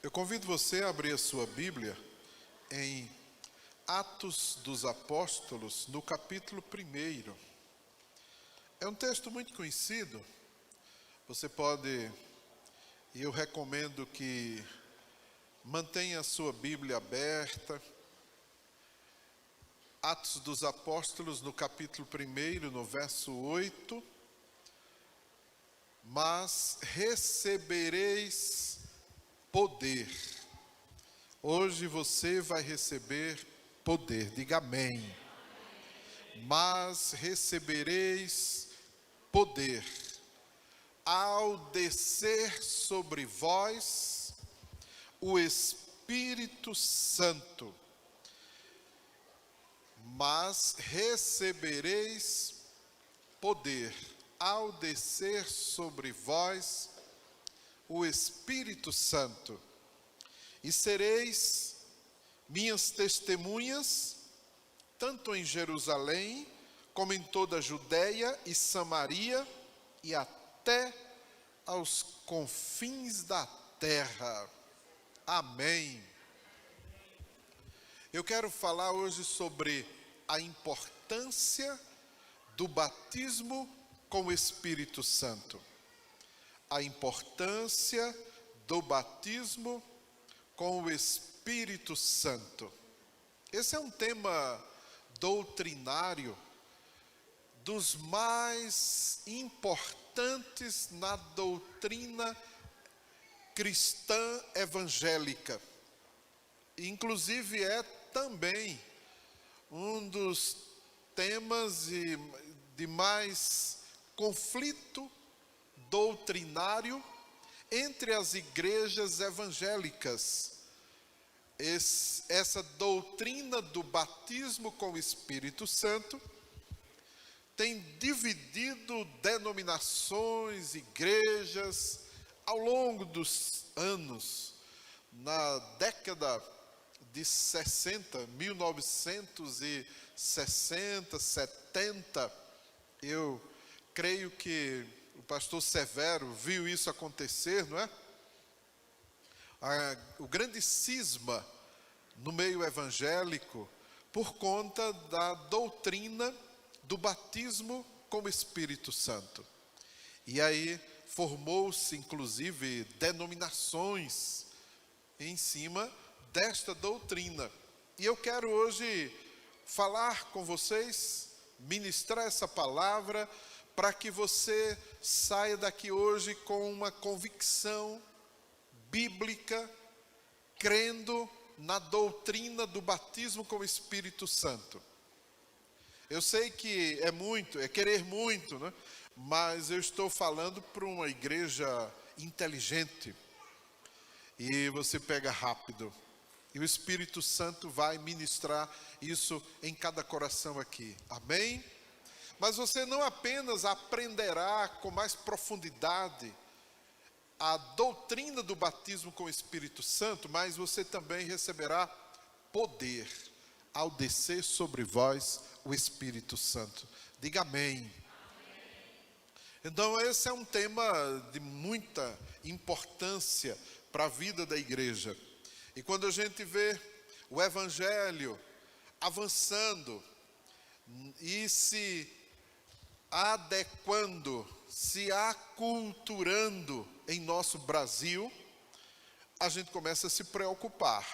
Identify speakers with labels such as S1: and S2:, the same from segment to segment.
S1: Eu convido você a abrir a sua Bíblia em Atos dos Apóstolos, no capítulo 1. É um texto muito conhecido. Você pode, e eu recomendo que mantenha a sua Bíblia aberta. Atos dos Apóstolos, no capítulo 1, no verso 8. Mas recebereis poder. Hoje você vai receber poder. Diga amém. Mas recebereis poder ao descer sobre vós o Espírito Santo. Mas recebereis poder ao descer sobre vós o Espírito Santo, e sereis minhas testemunhas, tanto em Jerusalém, como em toda a Judeia e Samaria, e até aos confins da terra. Amém. Eu quero falar hoje sobre a importância do batismo com o Espírito Santo. A importância do batismo com o Espírito Santo. Esse é um tema doutrinário dos mais importantes na doutrina cristã evangélica. Inclusive é também um dos temas de mais conflito doutrinário entre as igrejas evangélicas. Essa doutrina do batismo com o Espírito Santo tem dividido denominações, igrejas, ao longo dos anos. Na década de 60, 1960, 70, eu creio que o pastor Severo viu isso acontecer, não é? O grande cisma no meio evangélico por conta da doutrina do batismo com o Espírito Santo. E aí formou-se inclusive denominações em cima desta doutrina. E eu quero hoje falar com vocês, ministrar essa palavra, para que você saia daqui hoje com uma convicção bíblica, crendo na doutrina do batismo com o Espírito Santo. Eu sei que é querer muito, né? Mas eu estou falando para uma igreja inteligente. E você pega rápido. E o Espírito Santo vai ministrar isso em cada coração aqui. Amém? Mas você não apenas aprenderá com mais profundidade a doutrina do batismo com o Espírito Santo, mas você também receberá poder ao descer sobre vós o Espírito Santo. Diga amém. Então esse é um tema de muita importância para a vida da igreja. E quando a gente vê o Evangelho avançando e se adequando, se aculturando em nosso Brasil, a gente começa a se preocupar.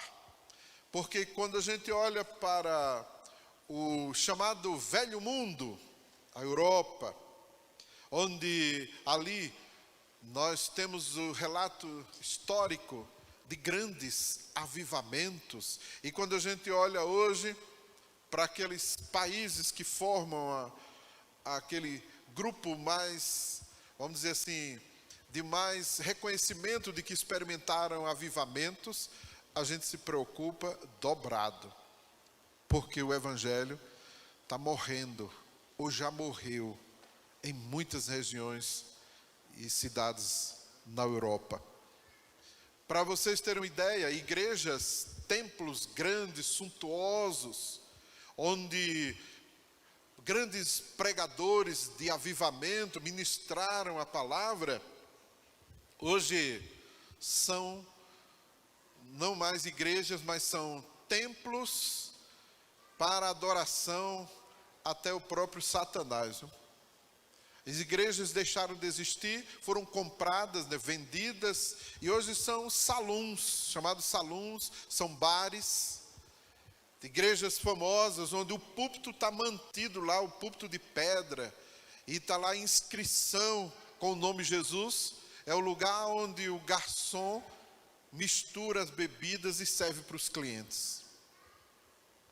S1: Porque quando a gente olha para o chamado Velho Mundo, a Europa, onde ali nós temos o relato histórico de grandes avivamentos, e quando a gente olha hoje para aqueles países que formam aquele grupo mais, vamos dizer assim, de mais reconhecimento de que experimentaram avivamentos, a gente se preocupa dobrado, porque o Evangelho está morrendo, ou já morreu, em muitas regiões e cidades na Europa. Para vocês terem uma ideia, igrejas, templos grandes, suntuosos, onde grandes pregadores de avivamento ministraram a palavra, hoje são não mais igrejas, mas são templos para adoração até o próprio Satanás. As igrejas deixaram de existir, foram compradas, vendidas, e hoje são salões, chamados salões, são bares, igrejas famosas, onde o púlpito está mantido lá, o púlpito de pedra, e está lá a inscrição com o nome Jesus. É o lugar onde o garçom mistura as bebidas e serve para os clientes.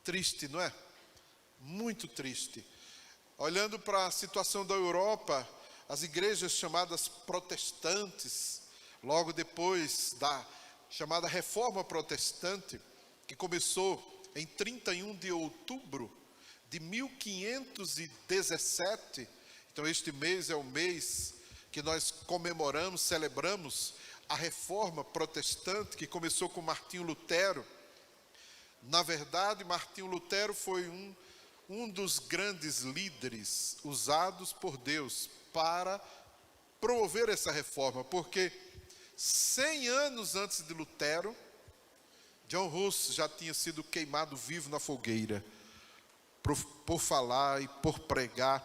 S1: Triste, não é? Muito triste. Olhando para a situação da Europa, as igrejas chamadas protestantes, logo depois da chamada Reforma Protestante, que começou em 31 de outubro de 1517, então este mês é o mês que nós comemoramos, celebramos a Reforma Protestante, que começou com Martinho Lutero. Na verdade, Martinho Lutero foi um dos grandes líderes usados por Deus para promover essa reforma, porque 100 anos antes de Lutero, John Hus já tinha sido queimado vivo na fogueira por falar e por pregar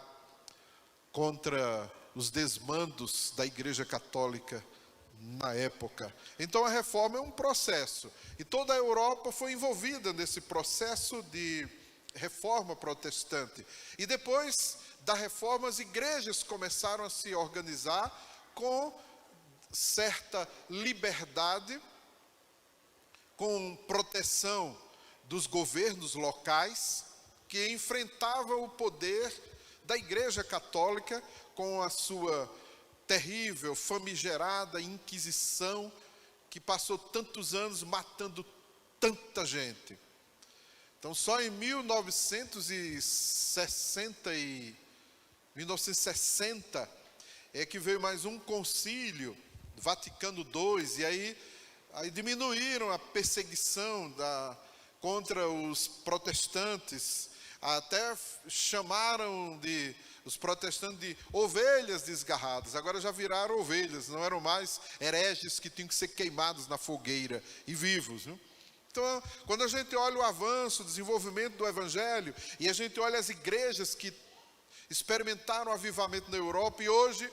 S1: contra os desmandos da Igreja Católica na época. Então a reforma é um processo, e toda a Europa foi envolvida nesse processo de reforma protestante. E depois da reforma, as igrejas começaram a se organizar com certa liberdade, com proteção dos governos locais, que enfrentavam o poder da Igreja Católica com a sua terrível, famigerada Inquisição, que passou tantos anos matando tanta gente. Então, só em 1960 é que veio mais um concílio, Vaticano II, e aí diminuíram a perseguição contra os protestantes, até chamaram os protestantes de ovelhas desgarradas. Agora já viraram ovelhas, não eram mais hereges que tinham que ser queimados na fogueira e vivos, não? Então, quando a gente olha o avanço, o desenvolvimento do Evangelho, e a gente olha as igrejas que experimentaram o avivamento na Europa e hoje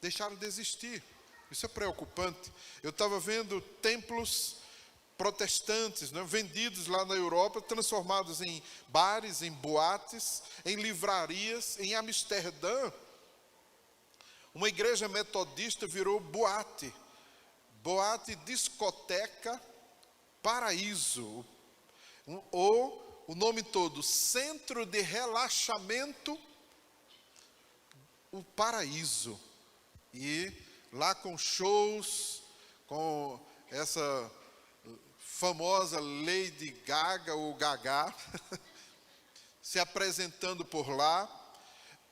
S1: deixaram de existir, isso é preocupante. Eu estava vendo templos protestantes, né, vendidos lá na Europa, transformados em bares, em boates, em livrarias. Em Amsterdã, uma igreja metodista virou boate, discoteca Paraíso, ou o nome todo, Centro de Relaxamento o Paraíso. E lá com shows, com essa famosa Lady Gaga ou Gaga se apresentando por lá.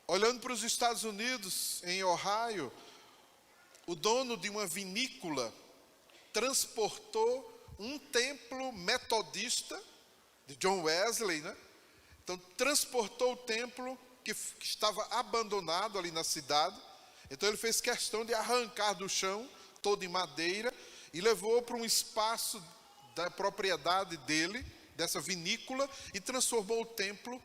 S1: Olhando para os Estados Unidos, em Ohio, o dono de uma vinícola transportou um templo metodista de John Wesley, né? Então transportou o templo que estava abandonado ali na cidade. Então ele fez questão de arrancar do chão, todo em madeira, e levou para um espaço da propriedade dele, dessa vinícola, e transformou o templo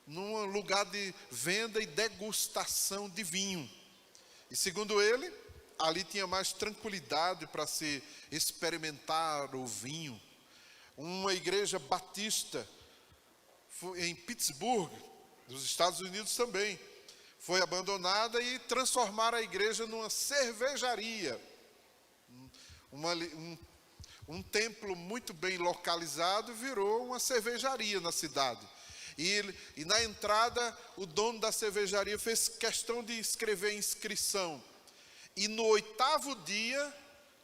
S1: num lugar de venda e degustação de vinho. E segundo ele, ali tinha mais tranquilidade para se experimentar o vinho. Uma igreja batista em Pittsburgh, nos Estados Unidos também, foi abandonada e transformaram a igreja numa cervejaria. Um templo muito bem localizado virou uma cervejaria na cidade. E na entrada, o dono da cervejaria fez questão de escrever a inscrição: e no 8º dia,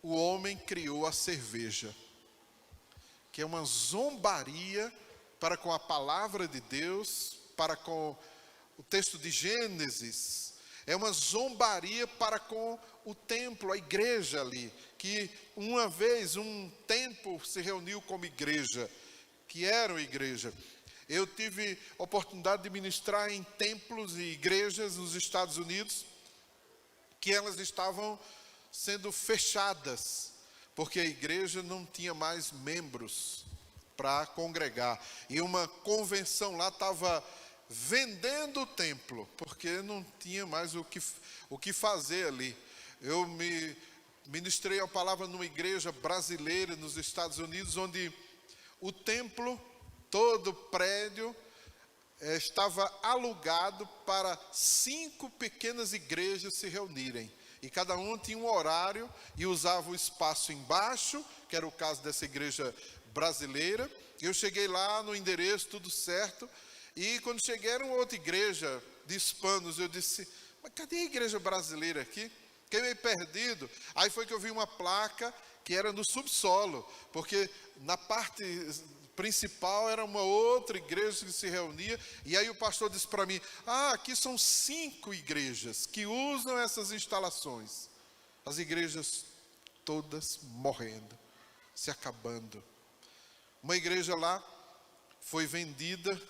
S1: o homem criou a cerveja. Que é uma zombaria para com a palavra de Deus, para com o texto de Gênesis. É uma zombaria para com o templo, a igreja ali. Que uma vez, um tempo, se reuniu como igreja, que era uma igreja. Eu tive a oportunidade de ministrar em templos e igrejas nos Estados Unidos, que elas estavam sendo fechadas, porque a igreja não tinha mais membros para congregar. E uma convenção lá estava vendendo o templo, porque não tinha mais o que fazer ali. Eu ministrei a palavra numa igreja brasileira nos Estados Unidos, onde o templo, todo o prédio, estava alugado para 5 pequenas igrejas se reunirem. E cada um tinha um horário e usava o espaço embaixo, que era o caso dessa igreja brasileira. Eu cheguei lá no endereço, tudo certo. E quando cheguei, era uma outra igreja de hispanos. Eu disse, mas cadê a igreja brasileira aqui? Fiquei meio perdido. Aí foi que eu vi uma placa que era no subsolo, porque na parte principal era uma outra igreja que se reunia. E aí o pastor disse para mim, aqui são 5 igrejas que usam essas instalações. As igrejas todas morrendo, se acabando. Uma igreja lá foi vendida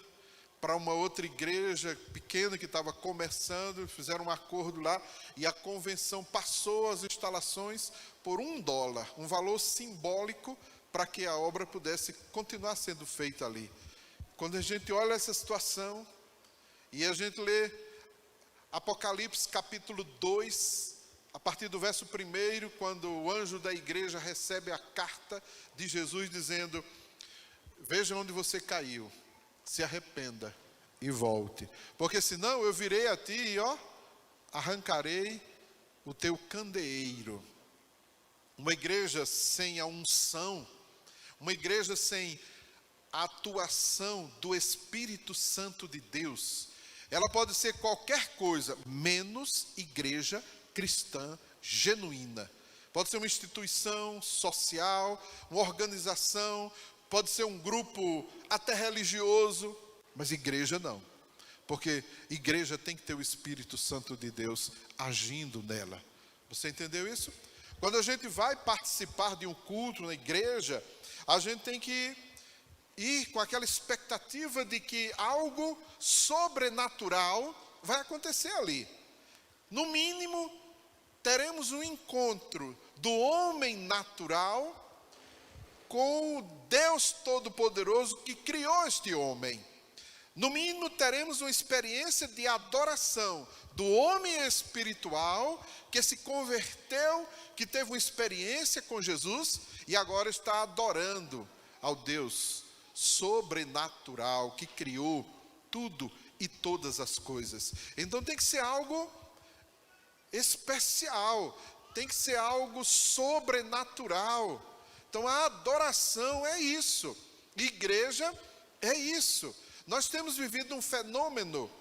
S1: para uma outra igreja pequena que estava começando, fizeram um acordo lá, e a convenção passou as instalações por $1, um valor simbólico, para que a obra pudesse continuar sendo feita ali. Quando a gente olha essa situação, e a gente lê Apocalipse capítulo 2, a partir do verso 1, quando o anjo da igreja recebe a carta de Jesus dizendo, veja onde você caiu, se arrependa e volte, porque senão eu virei a ti e arrancarei o teu candeeiro. Uma igreja sem a unção, uma igreja sem a atuação do Espírito Santo de Deus, ela pode ser qualquer coisa, menos igreja cristã genuína. Pode ser uma instituição social, uma organização, pode ser um grupo até religioso, mas igreja não. Porque igreja tem que ter o Espírito Santo de Deus agindo nela. Você entendeu isso? Quando a gente vai participar de um culto na igreja, a gente tem que ir com aquela expectativa de que algo sobrenatural vai acontecer ali. No mínimo, teremos um encontro do homem natural com o Deus Todo-Poderoso que criou este homem. No mínimo, teremos uma experiência de adoração do homem espiritual que se converteu, que teve uma experiência com Jesus e agora está adorando ao Deus sobrenatural que criou tudo e todas as coisas. Então tem que ser algo especial, tem que ser algo sobrenatural. Então a adoração é isso, igreja é isso. Nós temos vivido um fenômeno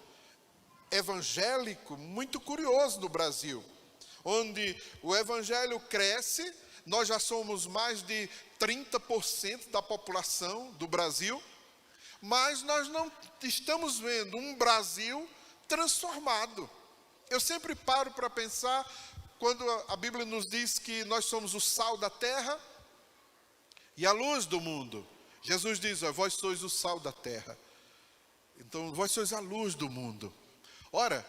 S1: evangélico muito curioso no Brasil, onde o evangelho cresce, nós já somos mais de 30% da população do Brasil, mas nós não estamos vendo um Brasil transformado. Eu sempre paro para pensar, quando a Bíblia nos diz que nós somos o sal da terra e a luz do mundo. Jesus diz, vós sois o sal da terra. Então, vós sois a luz do mundo. Ora,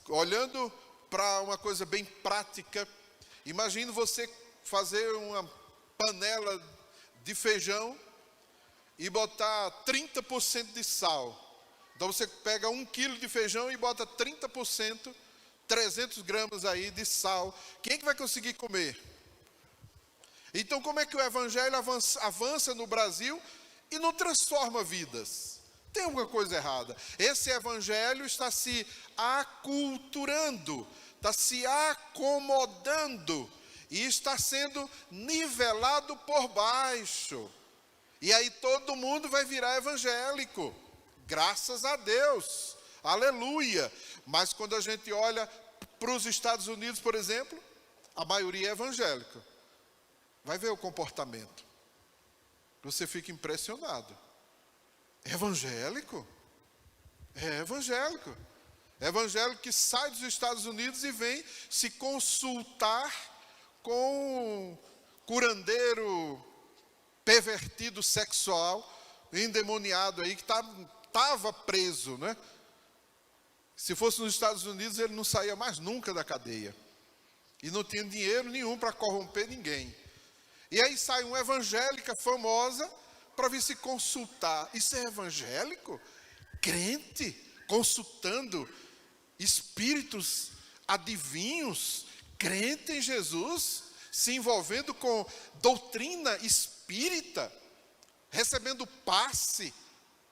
S1: olhando para uma coisa bem prática, imagine você fazer uma panela de feijão e botar 30% de sal. Então, você pega 1 quilo de feijão e bota 30%, 300 gramas aí de sal. Quem é que vai conseguir comer? Então, como é que o evangelho avança no Brasil e não transforma vidas? Tem alguma coisa errada. Esse evangelho está se aculturando, está se acomodando e está sendo nivelado por baixo. E aí todo mundo vai virar evangélico. Graças a Deus. Aleluia. Mas quando a gente olha para os Estados Unidos, por exemplo, a maioria é evangélica. Vai ver o comportamento. Você fica impressionado. Evangélico? É evangélico. Evangélico que sai dos Estados Unidos e vem se consultar com um curandeiro pervertido sexual, endemoniado aí, que estava preso, né? Se fosse nos Estados Unidos, ele não saía mais nunca da cadeia. E não tinha dinheiro nenhum para corromper ninguém. E aí sai uma evangélica famosa para vir se consultar. Isso é evangélico? Crente consultando espíritos adivinhos, crente em Jesus, se envolvendo com doutrina espírita, recebendo passe.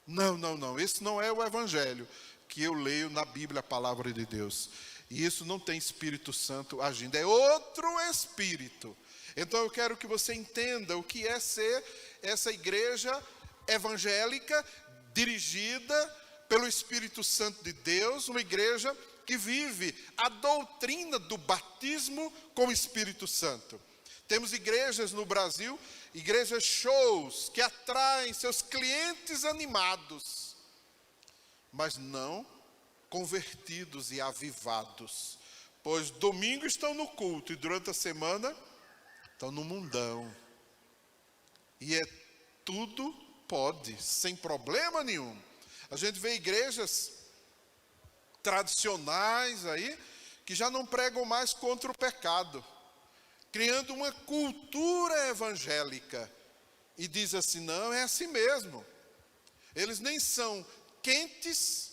S1: Não, esse não é o evangelho que eu leio na Bíblia, a palavra de Deus. E isso não tem Espírito Santo agindo, é outro espírito. Então eu quero que você entenda o que é ser essa igreja evangélica dirigida pelo Espírito Santo de Deus, uma igreja que vive a doutrina do batismo com o Espírito Santo. Temos igrejas no Brasil, igrejas shows, que atraem seus clientes animados, mas não convertidos e avivados, pois domingo estão no culto e durante a semana estão no mundão. E tudo pode, sem problema nenhum. A gente vê igrejas tradicionais aí, que já não pregam mais contra o pecado, criando uma cultura evangélica. E diz assim, não, é assim mesmo. Eles nem são quentes,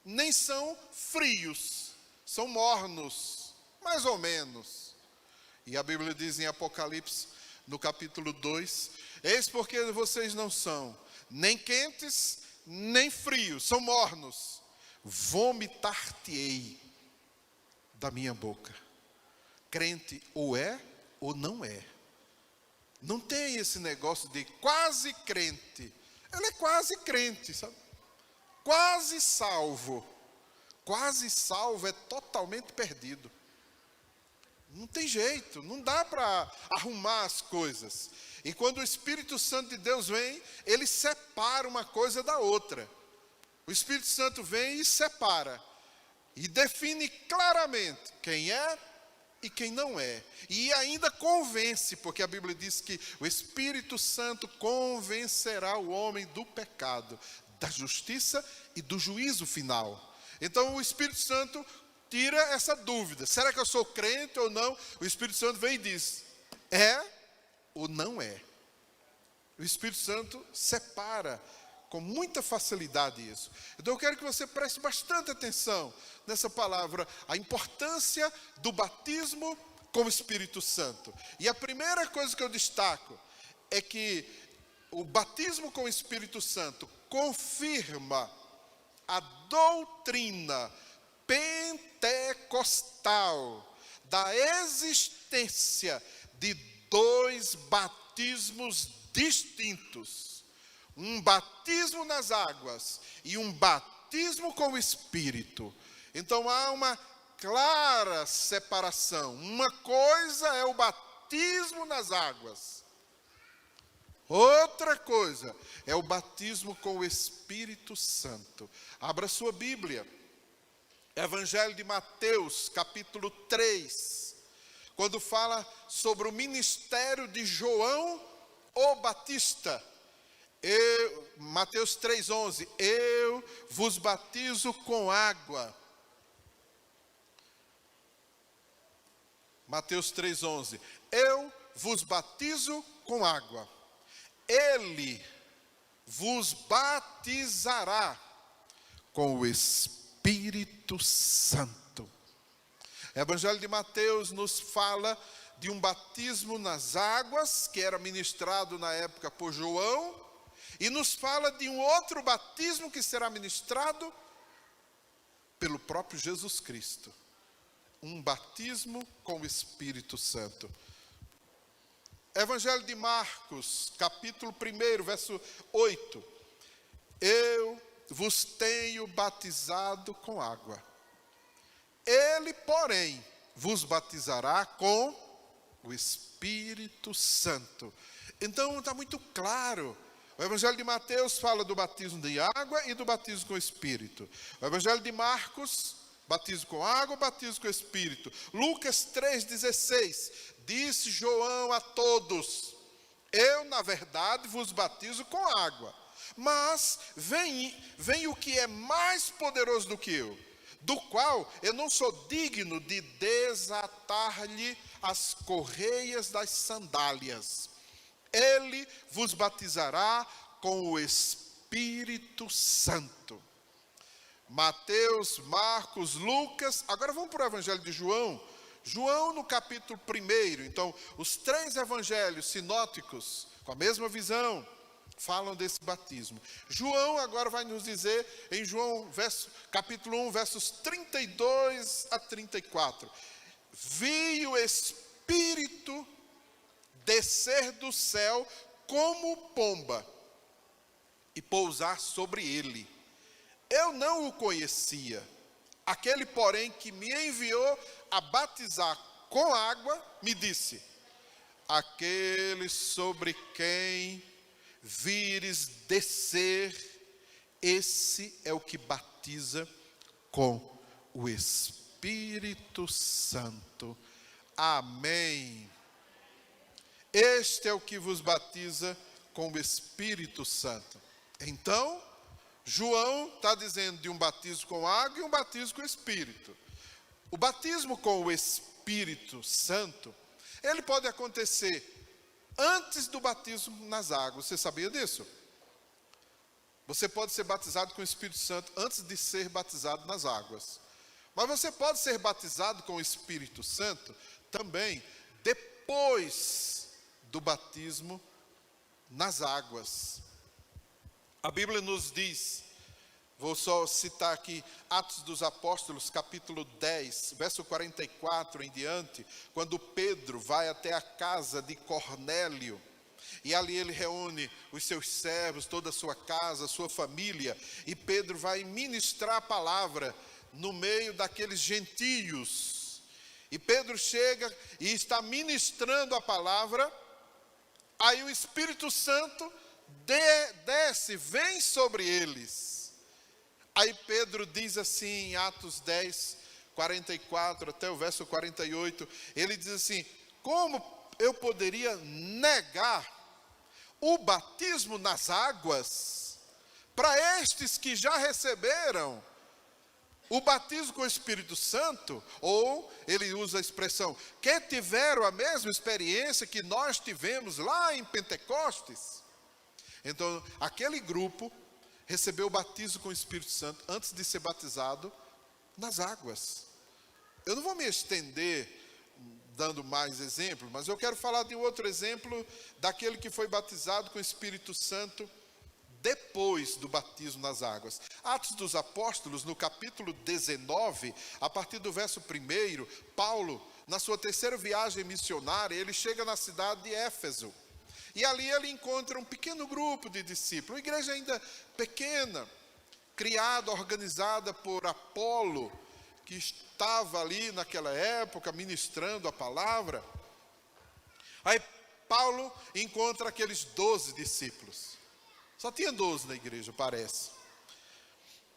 S1: nem são frios, são mornos, mais ou menos. E a Bíblia diz em Apocalipse, no capítulo 2, eis porque vocês não são nem quentes, nem frios, são mornos. Vomitar-te-ei da minha boca. Crente ou é ou não é. Não tem esse negócio de quase crente. Ele é quase crente, sabe? Quase salvo. Quase salvo é totalmente perdido. Não tem jeito, não dá para arrumar as coisas. E quando o Espírito Santo de Deus vem, ele separa uma coisa da outra. O Espírito Santo vem e separa. E define claramente quem é e quem não é. E ainda convence, porque a Bíblia diz que o Espírito Santo convencerá o homem do pecado, da justiça e do juízo final. Então o Espírito Santo tira essa dúvida. Será que eu sou crente ou não? O Espírito Santo vem e diz, é ou não é. O Espírito Santo separa com muita facilidade isso. Então eu quero que você preste bastante atenção nessa palavra, a importância do batismo com o Espírito Santo. E a primeira coisa que eu destaco é que o batismo com o Espírito Santo confirma a doutrina pentecostal da existência de dois batismos distintos. Um batismo nas águas e um batismo com o Espírito. Então há uma clara separação. Uma coisa é o batismo nas águas. Outra coisa é o batismo com o Espírito Santo. Abra sua Bíblia. Evangelho de Mateus, capítulo 3. Quando fala sobre o ministério de João o Batista. Mateus 3,11, eu vos batizo com água. Mateus 3,11, eu vos batizo com água. Ele vos batizará com o Espírito Santo. O Evangelho de Mateus nos fala de um batismo nas águas, que era ministrado na época por João, e nos fala de um outro batismo que será ministrado pelo próprio Jesus Cristo. Um batismo com o Espírito Santo. Evangelho de Marcos, capítulo 1, verso 8. Eu vos tenho batizado com água. Ele, porém, vos batizará com o Espírito Santo. Então está muito claro. O Evangelho de Mateus fala do batismo de água e do batismo com o Espírito. O Evangelho de Marcos, batismo com água, batismo com o Espírito. Lucas 3,16, disse João a todos, eu, na verdade, vos batizo com água, mas vem o que é mais poderoso do que eu, do qual eu não sou digno de desatar-lhe as correias das sandálias. Ele vos batizará com o Espírito Santo. Mateus, Marcos, Lucas. Agora vamos para o Evangelho de João. João no capítulo 1. Então, os 3 evangelhos sinóticos, com a mesma visão, falam desse batismo. João agora vai nos dizer, em João capítulo 1, versos 32 a 34. Vi o Espírito descer do céu como pomba e pousar sobre ele. Eu não o conhecia. Aquele, porém, que me enviou a batizar com água, me disse: aquele sobre quem vires descer, esse é o que batiza com o Espírito Santo. Amém. Este é o que vos batiza com o Espírito Santo. Então, João está dizendo de um batismo com água e um batismo com o Espírito. O batismo com o Espírito Santo, ele pode acontecer antes do batismo nas águas. Você sabia disso? Você pode ser batizado com o Espírito Santo antes de ser batizado nas águas. Mas você pode ser batizado com o Espírito Santo também depois do batismo nas águas. A Bíblia nos diz, vou só citar aqui, Atos dos Apóstolos, capítulo 10, verso 44 em diante, quando Pedro vai até a casa de Cornélio, e ali ele reúne os seus servos, toda a sua casa, sua família, e Pedro vai ministrar a palavra no meio daqueles gentios. E Pedro chega e está ministrando a palavra, aí o Espírito Santo desce, vem sobre eles. Aí Pedro diz assim em Atos 10, 44 até o verso 48, ele diz assim: como eu poderia negar o batismo nas águas para estes que já receberam o batismo com o Espírito Santo? Ou ele usa a expressão, que tiveram a mesma experiência que nós tivemos lá em Pentecostes. Então, aquele grupo recebeu o batismo com o Espírito Santo antes de ser batizado nas águas. Eu não vou me estender dando mais exemplos, mas eu quero falar de um outro exemplo daquele que foi batizado com o Espírito Santo depois do batismo nas águas. Atos dos Apóstolos, no capítulo 19, a partir do verso 1, Paulo, na sua terceira viagem missionária, ele chega na cidade de Éfeso. E ali ele encontra um pequeno grupo de discípulos, uma igreja ainda pequena, criada, organizada por Apolo, que estava ali naquela época ministrando a palavra. Aí Paulo encontra aqueles 12 discípulos. Só tinha 12 na igreja, parece.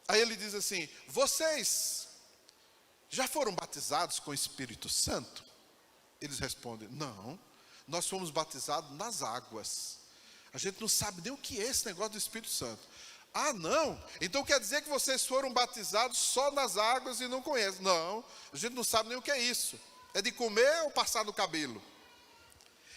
S1: Aí ele diz assim: vocês já foram batizados com o Espírito Santo? Eles respondem: não. Nós fomos batizados nas águas. A gente não sabe nem o que é esse negócio do Espírito Santo. Ah, não? Então quer dizer que vocês foram batizados só nas águas e não conhecem? Não, a gente não sabe nem o que é isso. É de comer ou passar no cabelo?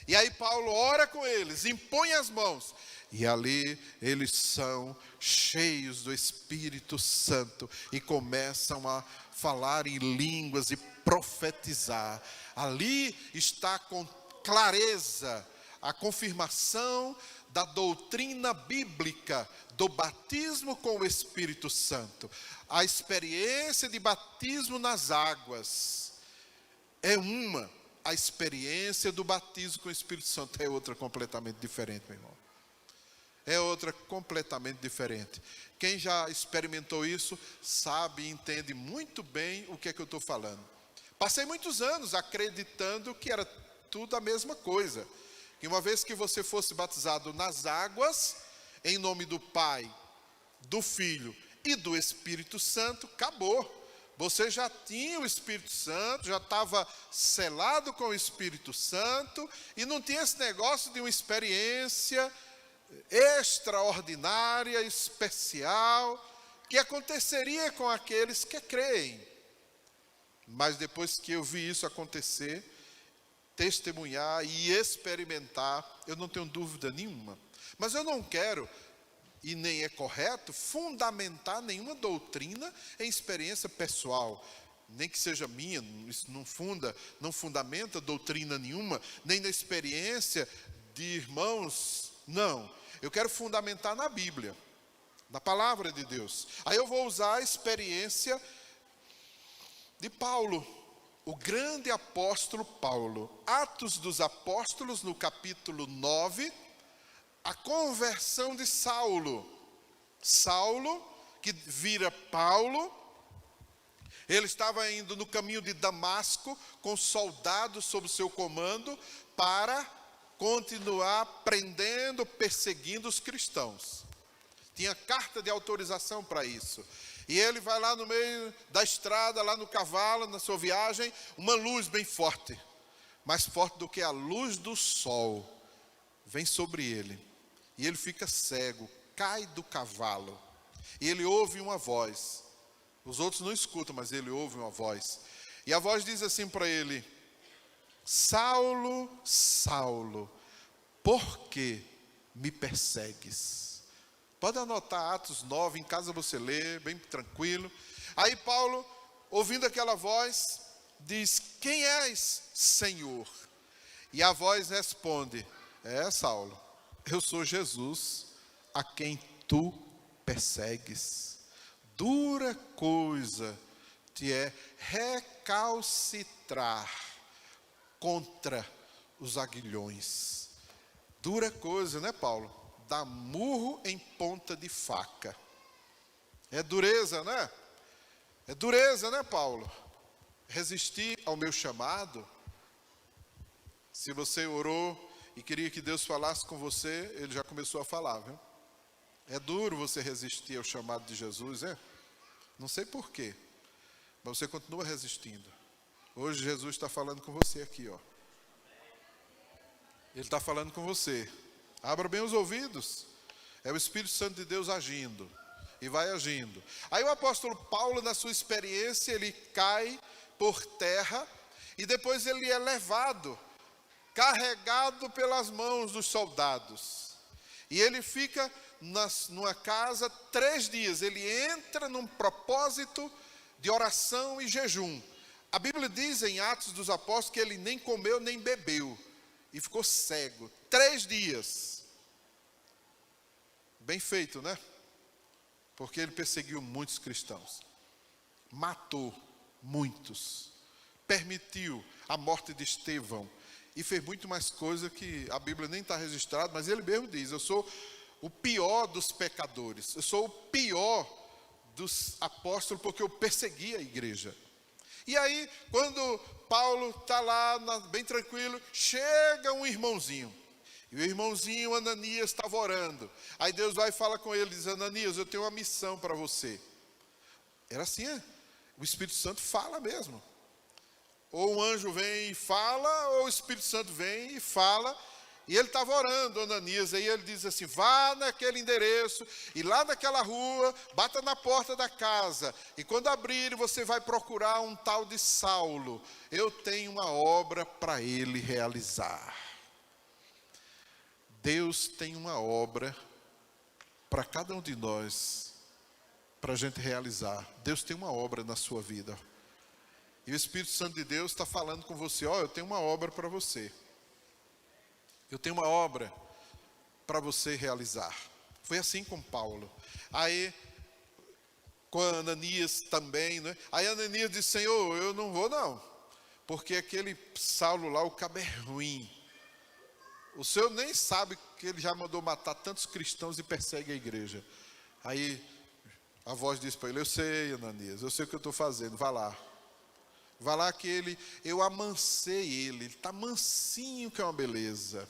S1: E aí Paulo ora com eles, impõe as mãos. E ali eles são cheios do Espírito Santo e começam a falar em línguas e profetizar. Ali está com clareza a confirmação da doutrina bíblica do batismo com o Espírito Santo. A experiência de batismo nas águas é uma, a experiência do batismo com o Espírito Santo é outra completamente diferente, meu irmão. É outra completamente diferente. Quem já experimentou isso sabe e entende muito bem o que é que eu estou falando. Passei muitos anos acreditando que era tudo a mesma coisa, que uma vez que você fosse batizado nas águas, em nome do Pai, do Filho e do Espírito Santo, acabou. Você já tinha o Espírito Santo, já estava selado com o Espírito Santo, e não tinha esse negócio de uma experiência extraordinária, especial, que aconteceria com aqueles que creem. Mas depois que eu vi isso acontecer, testemunhar e experimentar, eu não tenho dúvida nenhuma. Mas eu não quero, e nem é correto, fundamentar nenhuma doutrina em experiência pessoal. Nem que seja minha, isso não fundamenta doutrina nenhuma, nem na experiência de irmãos, não. Eu quero fundamentar na Bíblia, na palavra de Deus. Aí eu vou usar a experiência de Paulo, o grande apóstolo Paulo. Atos dos Apóstolos, no capítulo 9, a conversão de Saulo. Saulo, que vira Paulo, ele estava indo no caminho de Damasco, com soldados sob seu comando, para continuar prendendo, perseguindo os cristãos. Tinha carta de autorização para isso. E ele vai lá no meio da estrada, lá no cavalo, na sua viagem, uma luz bem forte, mais forte do que a luz do sol, vem sobre ele. E ele fica cego, cai do cavalo. E ele ouve uma voz. Os outros não escutam, mas ele ouve uma voz. E a voz diz assim para ele: Saulo, Saulo, por que me persegues? Pode anotar Atos 9, em casa você lê, bem tranquilo. Aí Paulo, ouvindo aquela voz, diz: quem és, Senhor? E a voz responde: Saulo, eu sou Jesus, a quem tu persegues. Dura coisa te é recalcitrar contra os aguilhões. Dura coisa, né, Paulo? Dá murro em ponta de faca. É dureza, né? É dureza, né, Paulo? Resistir ao meu chamado. Se você orou e queria que Deus falasse com você, ele já começou a falar, viu? É duro você resistir ao chamado de Jesus, é? Não sei porquê, mas você continua resistindo. Hoje Jesus está falando com você aqui, ó. Ele está falando com você. Abra bem os ouvidos. É o Espírito Santo de Deus agindo. E vai agindo. Aí o apóstolo Paulo, na sua experiência, ele cai por terra. E depois ele é levado, carregado pelas mãos dos soldados. E ele fica numa casa 3 dias. Ele entra num propósito de oração e jejum. A Bíblia diz em Atos dos Apóstolos que ele nem comeu nem bebeu. E ficou cego. 3 dias. Bem feito, né? Porque ele perseguiu muitos cristãos. Matou muitos. Permitiu a morte de Estevão. E fez muito mais coisa que a Bíblia nem está registrada, mas ele mesmo diz: eu sou o pior dos pecadores. Eu sou o pior dos apóstolos porque eu persegui a igreja. E aí, quando Paulo está lá, bem tranquilo, chega um irmãozinho. E o irmãozinho Ananias estava orando. Aí Deus vai e fala com ele, diz: Ananias, eu tenho uma missão para você. Era assim, o Espírito Santo fala mesmo. Ou um anjo vem e fala, ou o Espírito Santo vem e fala. E ele estava orando, Ananias, aí ele diz assim: vá naquele endereço, e lá naquela rua, bata na porta da casa, e quando abrir, você vai procurar um tal de Saulo. Eu tenho uma obra para ele realizar. Deus tem uma obra para cada um de nós, para a gente realizar. Deus tem uma obra na sua vida. E o Espírito Santo de Deus está falando com você: ó, eu tenho uma obra para você. Eu tenho uma obra para você realizar. Foi assim com Paulo. Aí, com Ananias também, né? Aí Ananias disse: Senhor, eu não vou não. Porque aquele Saulo lá, o cabo é ruim. O Senhor nem sabe que ele já mandou matar tantos cristãos e persegue a igreja. Aí a voz disse para ele: eu sei, Ananias, eu sei o que eu estou fazendo, vá lá. Vá lá que eu amancei ele está mansinho, que é uma beleza.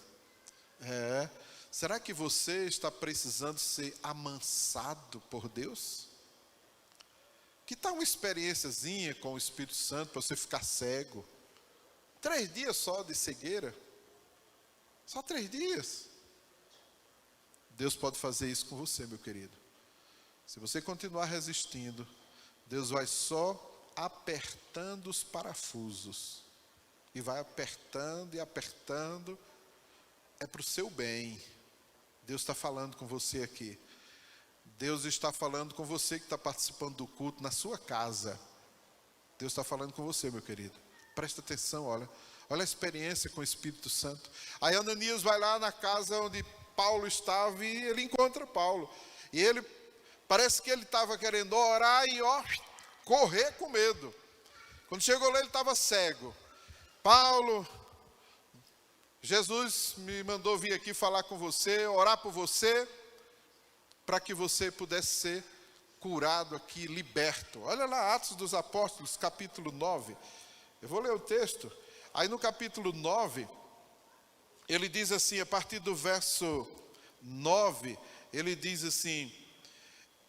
S1: Será que você está precisando ser amansado por Deus? Que tal uma experiênciazinha com o Espírito Santo para você ficar cego? 3 dias só de cegueira? Só 3 dias. Deus pode fazer isso com você, meu querido. Se você continuar resistindo, Deus vai só apertando os parafusos. E vai apertando e apertando. É para o seu bem. Deus está falando com você aqui. Deus está falando com você que está participando do culto na sua casa. Deus está falando com você, meu querido. Presta atenção, olha. Olha a experiência com o Espírito Santo. Aí Ananias vai lá na casa onde Paulo estava e ele encontra Paulo. E ele, parece que ele estava querendo orar e correr com medo. Quando chegou lá ele estava cego. Paulo, Jesus me mandou vir aqui falar com você, orar por você, para que você pudesse ser curado aqui, liberto. Olha lá, Atos dos Apóstolos, capítulo 9. Eu vou ler o texto. Aí no capítulo 9, ele diz assim, a partir do verso 9, ele diz assim: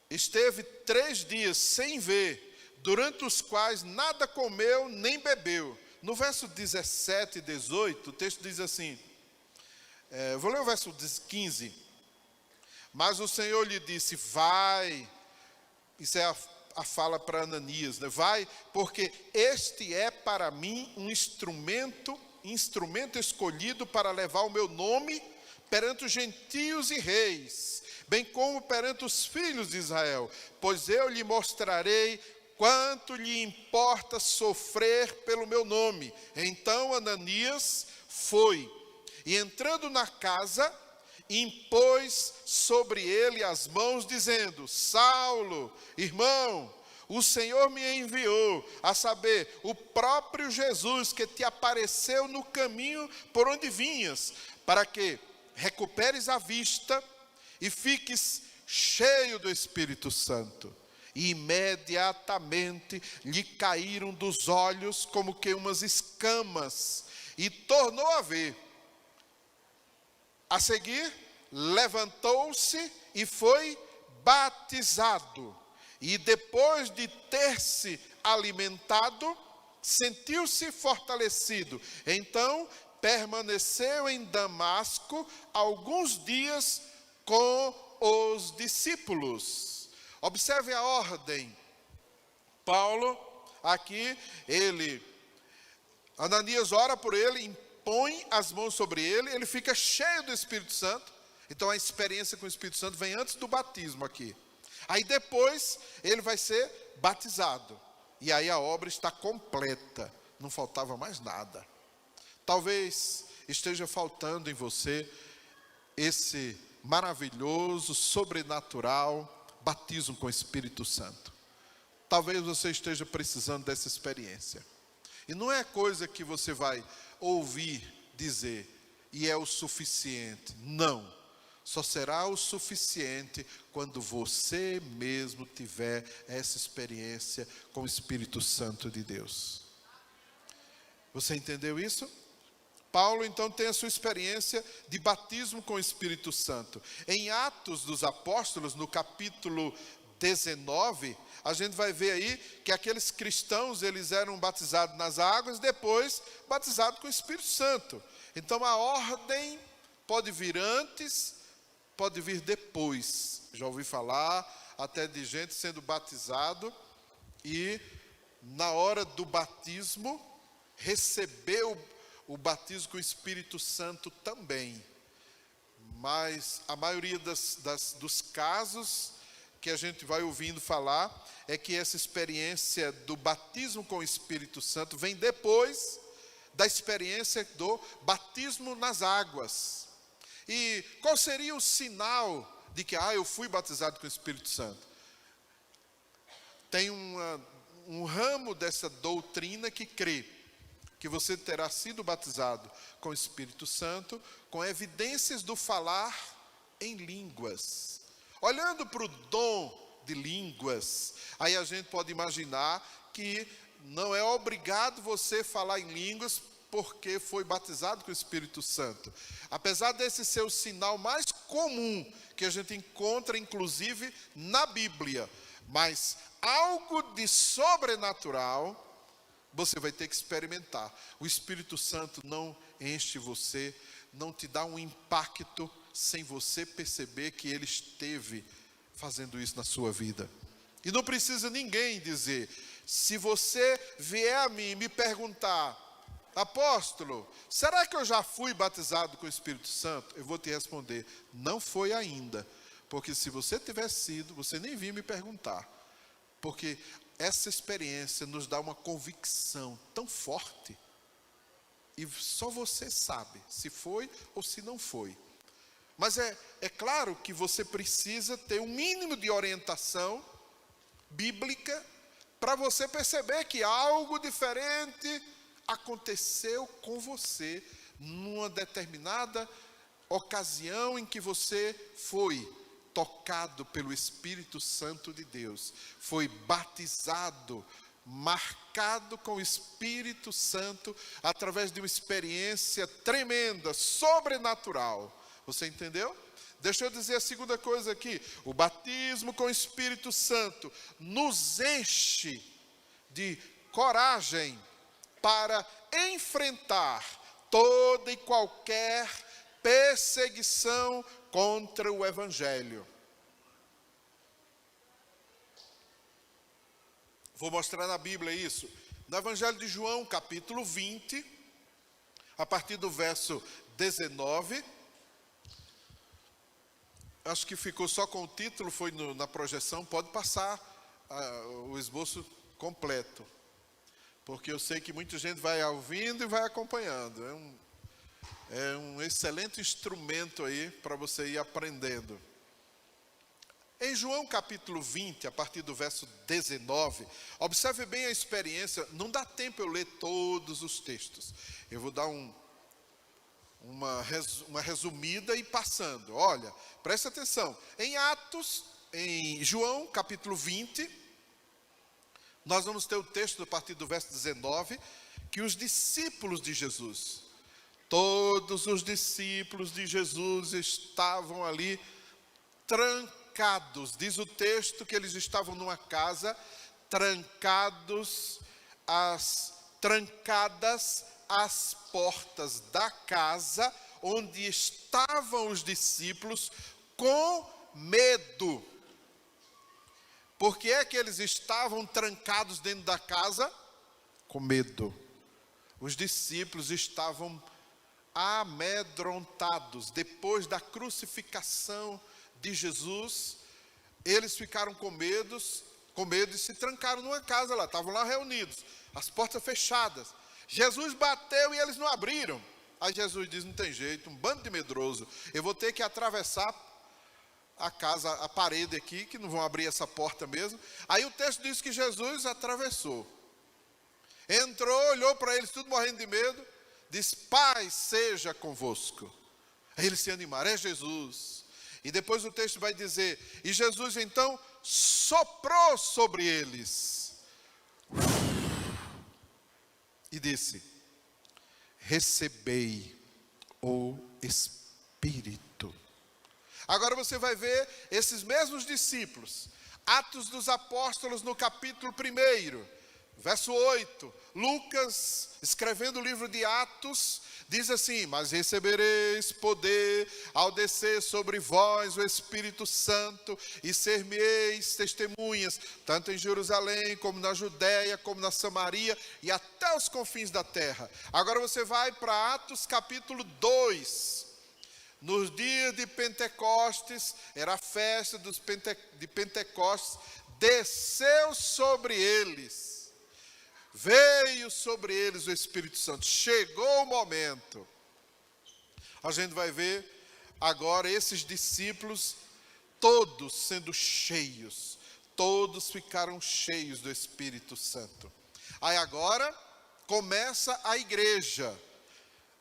S1: esteve 3 dias sem ver, durante os quais nada comeu nem bebeu. No verso 17 e 18, o texto diz assim, vou ler o verso 15. Mas o Senhor lhe disse, vai, isso é a fala para Ananias, né? Vai, porque este é para mim um instrumento escolhido para levar o meu nome perante os gentios e reis, bem como perante os filhos de Israel, pois eu lhe mostrarei quanto lhe importa sofrer pelo meu nome. Então Ananias foi, e entrando na casa, impôs sobre ele as mãos, dizendo, Saulo, irmão, o Senhor me enviou, a saber, o próprio Jesus que te apareceu no caminho por onde vinhas, para que recuperes a vista e fiques cheio do Espírito Santo. E imediatamente lhe caíram dos olhos como que umas escamas, e tornou a ver. A seguir, levantou-se e foi batizado. E depois de ter se alimentado, sentiu-se fortalecido. Então, permaneceu em Damasco alguns dias com os discípulos. Observe a ordem. Paulo, aqui, Ananias ora por ele, impõe as mãos sobre ele, ele fica cheio do Espírito Santo. Então a experiência com o Espírito Santo vem antes do batismo aqui. Aí depois ele vai ser batizado. E aí a obra está completa, não faltava mais nada. Talvez esteja faltando em você esse maravilhoso, sobrenatural batismo com o Espírito Santo. Talvez você esteja precisando dessa experiência. E não é coisa que você vai ouvir dizer, e é o suficiente. Não. Só será o suficiente quando você mesmo tiver essa experiência com o Espírito Santo de Deus. Você entendeu isso? Paulo então tem a sua experiência de batismo com o Espírito Santo. Em Atos dos Apóstolos, no capítulo 19, a gente vai ver aí que aqueles cristãos, eles eram batizados nas águas, depois batizados com o Espírito Santo. Então a ordem pode vir antes, pode vir depois. Já ouvi falar até de gente sendo batizado e na hora do batismo recebeu o batismo com o Espírito Santo também. Mas a maioria dos casos que a gente vai ouvindo falar é que essa experiência do batismo com o Espírito Santo vem depois da experiência do batismo nas águas. E qual seria o sinal de que eu fui batizado com o Espírito Santo? Tem um ramo dessa doutrina que crê que você terá sido batizado com o Espírito Santo, com evidências do falar em línguas. Olhando para o dom de línguas, aí a gente pode imaginar que não é obrigado você falar em línguas porque foi batizado com o Espírito Santo. Apesar desse ser o sinal mais comum que a gente encontra, inclusive, na Bíblia, mas algo de sobrenatural você vai ter que experimentar. O Espírito Santo não enche você, não te dá um impacto sem você perceber que Ele esteve fazendo isso na sua vida. E não precisa ninguém dizer. Se você vier a mim e me perguntar, apóstolo, será que eu já fui batizado com o Espírito Santo? Eu vou te responder, não foi ainda. Porque se você tivesse sido, você nem vinha me perguntar. Porque essa experiência nos dá uma convicção tão forte. E só você sabe se foi ou se não foi. Mas é claro que você precisa ter um mínimo de orientação bíblica para você perceber que algo diferente aconteceu com você numa determinada ocasião em que você foi tocado pelo Espírito Santo de Deus, foi batizado, marcado com o Espírito Santo através de uma experiência tremenda, sobrenatural. Você entendeu? Deixa eu dizer a segunda coisa aqui. O batismo com o Espírito Santo nos enche de coragem para enfrentar toda e qualquer perseguição contra o Evangelho. Vou mostrar na Bíblia isso. No Evangelho de João, capítulo 20, a partir do verso 19. Acho que ficou só com o título, foi na projeção. Pode passar o esboço completo. Porque eu sei que muita gente vai ouvindo e vai acompanhando. É um excelente instrumento aí para você ir aprendendo. Em João capítulo 20, a partir do verso 19, observe bem a experiência. Não dá tempo eu ler todos os textos. Eu vou dar uma resumida e passando. Olha, preste atenção. Em João capítulo 20, nós vamos ter o texto a partir do verso 19, que os discípulos de Jesus, todos os discípulos de Jesus estavam ali trancados. Diz o texto que eles estavam numa casa, trancadas as portas da casa onde estavam os discípulos com medo. Por que é que eles estavam trancados dentro da casa? Com medo. Os discípulos estavam amedrontados. Depois da crucificação de Jesus, eles ficaram com medo e se trancaram numa casa lá. Estavam lá reunidos, as portas fechadas. Jesus bateu e eles não abriram. Aí Jesus diz, não tem jeito, um bando de medroso. Eu vou ter que atravessar a casa, a parede aqui, que não vão abrir essa porta mesmo. Aí o texto diz que Jesus atravessou. Entrou, olhou para eles, tudo morrendo de medo. Diz, paz seja convosco. Aí eles se animaram, é Jesus. E depois o texto vai dizer, e Jesus então soprou sobre eles. E disse, recebei o Espírito. Agora você vai ver esses mesmos discípulos. Atos dos Apóstolos no capítulo 1, verso 8. Lucas, escrevendo o livro de Atos, diz assim, mas recebereis poder ao descer sobre vós o Espírito Santo e ser-me-eis testemunhas, tanto em Jerusalém, como na Judéia, como na Samaria e até os confins da terra. Agora você vai para Atos capítulo 2. Nos dias de Pentecostes, era a festa de Pentecostes, desceu sobre eles. Veio sobre eles o Espírito Santo. Chegou o momento. A gente vai ver agora esses discípulos todos sendo cheios. Todos ficaram cheios do Espírito Santo. Aí agora começa a igreja.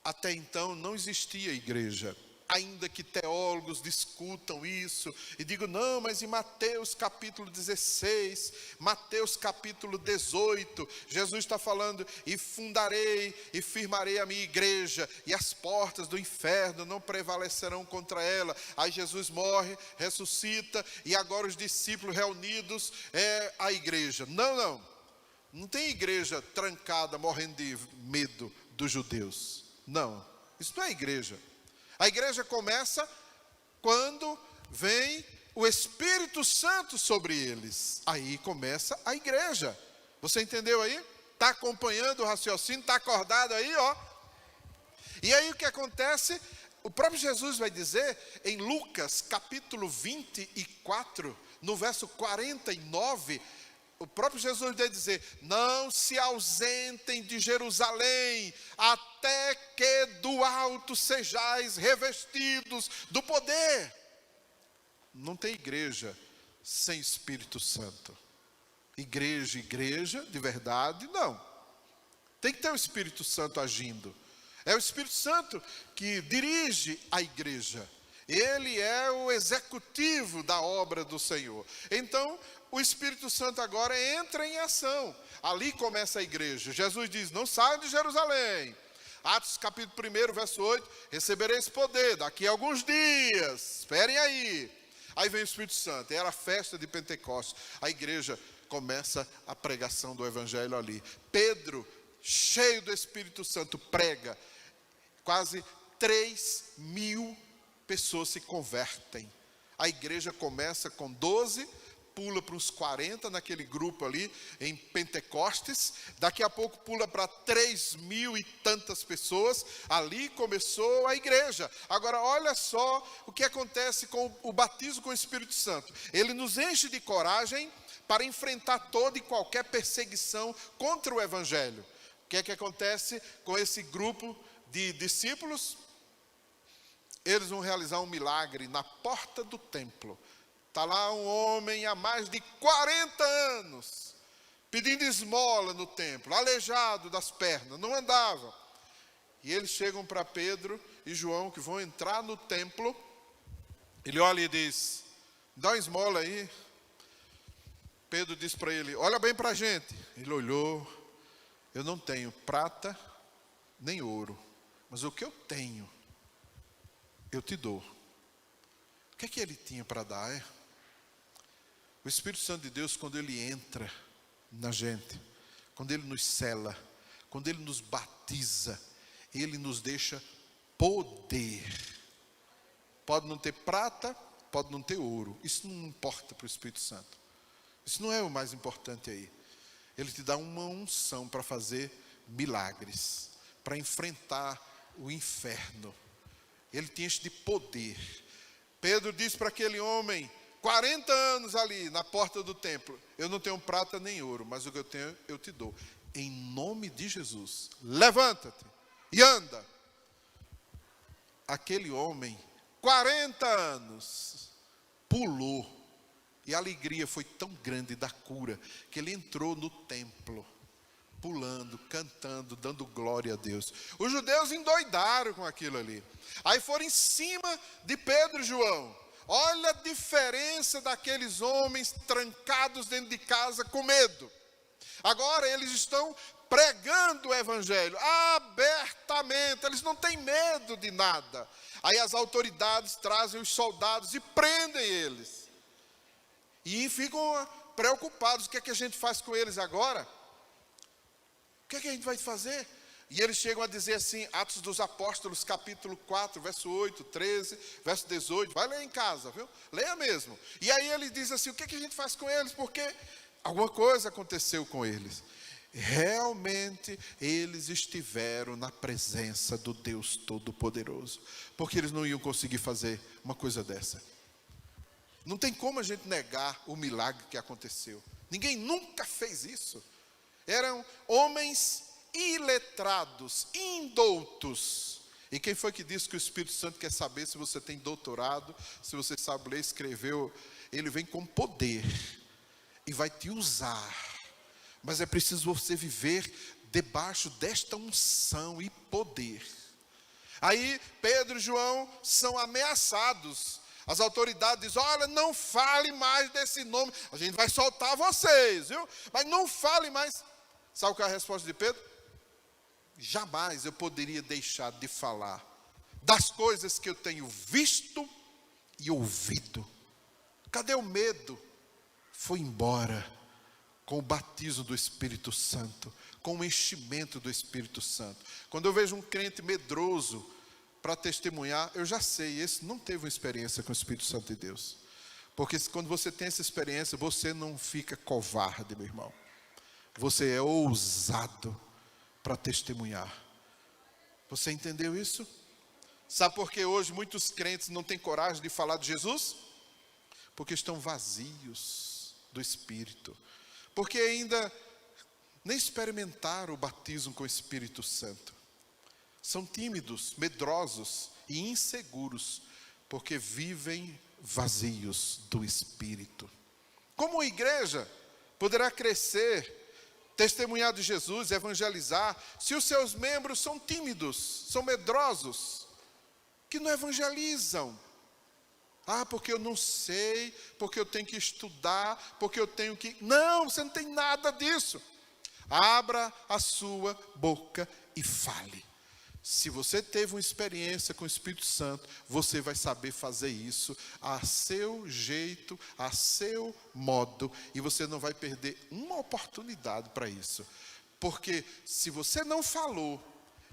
S1: Até então não existia igreja. Ainda que teólogos discutam isso e digam, não, mas em Mateus capítulo 16, Mateus capítulo 18, Jesus está falando, e fundarei e firmarei a minha igreja, e as portas do inferno não prevalecerão contra ela. Aí Jesus morre, ressuscita, e agora os discípulos reunidos é a igreja. Não tem igreja trancada, morrendo de medo dos judeus. Não, isso não é igreja. A igreja começa quando vem o Espírito Santo sobre eles. Aí começa a igreja. Você entendeu aí? Está acompanhando o raciocínio? Está acordado aí, ó? E aí o que acontece? O próprio Jesus vai dizer em Lucas capítulo 24, no verso 49, o próprio Jesus vai dizer: não se ausentem de Jerusalém, até que do alto sejais revestidos do poder. Não tem igreja sem Espírito Santo. Igreja de verdade, não. Tem que ter o Espírito Santo agindo. É o Espírito Santo que dirige a igreja. Ele é o executivo da obra do Senhor. Então, o Espírito Santo agora entra em ação. Ali começa a igreja. Jesus diz: não saiam de Jerusalém. Atos capítulo 1, verso 8. Recebereis poder daqui a alguns dias. Esperem aí. Aí vem o Espírito Santo. Era a festa de Pentecostes. A igreja começa a pregação do Evangelho ali. Pedro, cheio do Espírito Santo, prega. Quase 3.000 pessoas se convertem. A igreja começa com 12, pula para uns 40 naquele grupo ali em Pentecostes. Daqui a pouco pula para 3.000 e tantas pessoas. Ali começou a igreja. Agora olha só o que acontece com o batismo com o Espírito Santo. Ele nos enche de coragem para enfrentar toda e qualquer perseguição contra o Evangelho. O que é que acontece com esse grupo de discípulos? Eles vão realizar um milagre na porta do templo. Está lá um homem há mais de 40 anos, pedindo esmola no templo, aleijado das pernas, não andava. E eles chegam para Pedro e João, que vão entrar no templo. Ele olha e diz: dá uma esmola aí. Pedro diz para ele: olha bem para a gente. Ele olhou: eu não tenho prata nem ouro, mas o que eu tenho, eu te dou. O que é que ele tinha para dar, é? O Espírito Santo de Deus, quando ele entra na gente, quando ele nos sela, quando ele nos batiza, ele nos deixa poder. Pode não ter prata, pode não ter ouro, isso não importa para o Espírito Santo. Isso não é o mais importante aí. Ele te dá uma unção para fazer milagres, para enfrentar o inferno. Ele te enche de poder. Pedro diz para aquele homem, 40 anos ali na porta do templo: eu não tenho prata nem ouro, mas o que eu tenho eu te dou. Em nome de Jesus, levanta-te e anda. Aquele homem, 40 anos, pulou. E a alegria foi tão grande da cura, que ele entrou no templo, pulando, cantando, dando glória a Deus. Os judeus endoidaram com aquilo ali. Aí foram em cima de Pedro e João. Olha a diferença daqueles homens trancados dentro de casa com medo. Agora eles estão pregando o Evangelho abertamente, eles não têm medo de nada. Aí as autoridades trazem os soldados e prendem eles. E ficam preocupados: o que é que a gente faz com eles agora? O que é que a gente vai fazer? E eles chegam a dizer assim, Atos dos Apóstolos, capítulo 4, verso 8, 13, verso 18. Vai ler em casa, viu? Leia mesmo. E aí ele diz assim: o que é que a gente faz com eles? Porque alguma coisa aconteceu com eles. Realmente eles estiveram na presença do Deus Todo-Poderoso. Porque eles não iam conseguir fazer uma coisa dessa. Não tem como a gente negar o milagre que aconteceu. Ninguém nunca fez isso. Eram homens iletrados, indoutos. E quem foi que disse que o Espírito Santo quer saber se você tem doutorado, se você sabe ler, escreveu? Ele vem com poder e vai te usar. Mas é preciso você viver debaixo desta unção e poder. Aí Pedro e João são ameaçados. As autoridades dizem: olha, não fale mais desse nome, a gente vai soltar vocês, viu? Mas não fale mais. Sabe qual é a resposta de Pedro? Jamais eu poderia deixar de falar das coisas que eu tenho visto e ouvido. Cadê o medo? Foi embora com o batismo do Espírito Santo, com o enchimento do Espírito Santo. Quando eu vejo um crente medroso para testemunhar, eu já sei, esse não teve uma experiência com o Espírito Santo de Deus. Porque quando você tem essa experiência, você não fica covarde, meu irmão. você é ousado para testemunhar. Você entendeu isso? Sabe por que hoje muitos crentes não têm coragem de falar de Jesus? Porque estão vazios do Espírito. Porque ainda nem experimentaram o batismo com o Espírito Santo. São tímidos, medrosos e inseguros, porque vivem vazios do Espírito. Como a igreja poderá crescer, testemunhar de Jesus, evangelizar, se os seus membros são tímidos, são medrosos, que não evangelizam? Porque eu não sei, porque eu tenho que estudar, porque eu tenho que... Não, você não tem nada disso. Abra a sua boca e fale. Se você teve uma experiência com o Espírito Santo, você vai saber fazer isso a seu jeito, a seu modo, e você não vai perder uma oportunidade para isso. Porque se você não falou,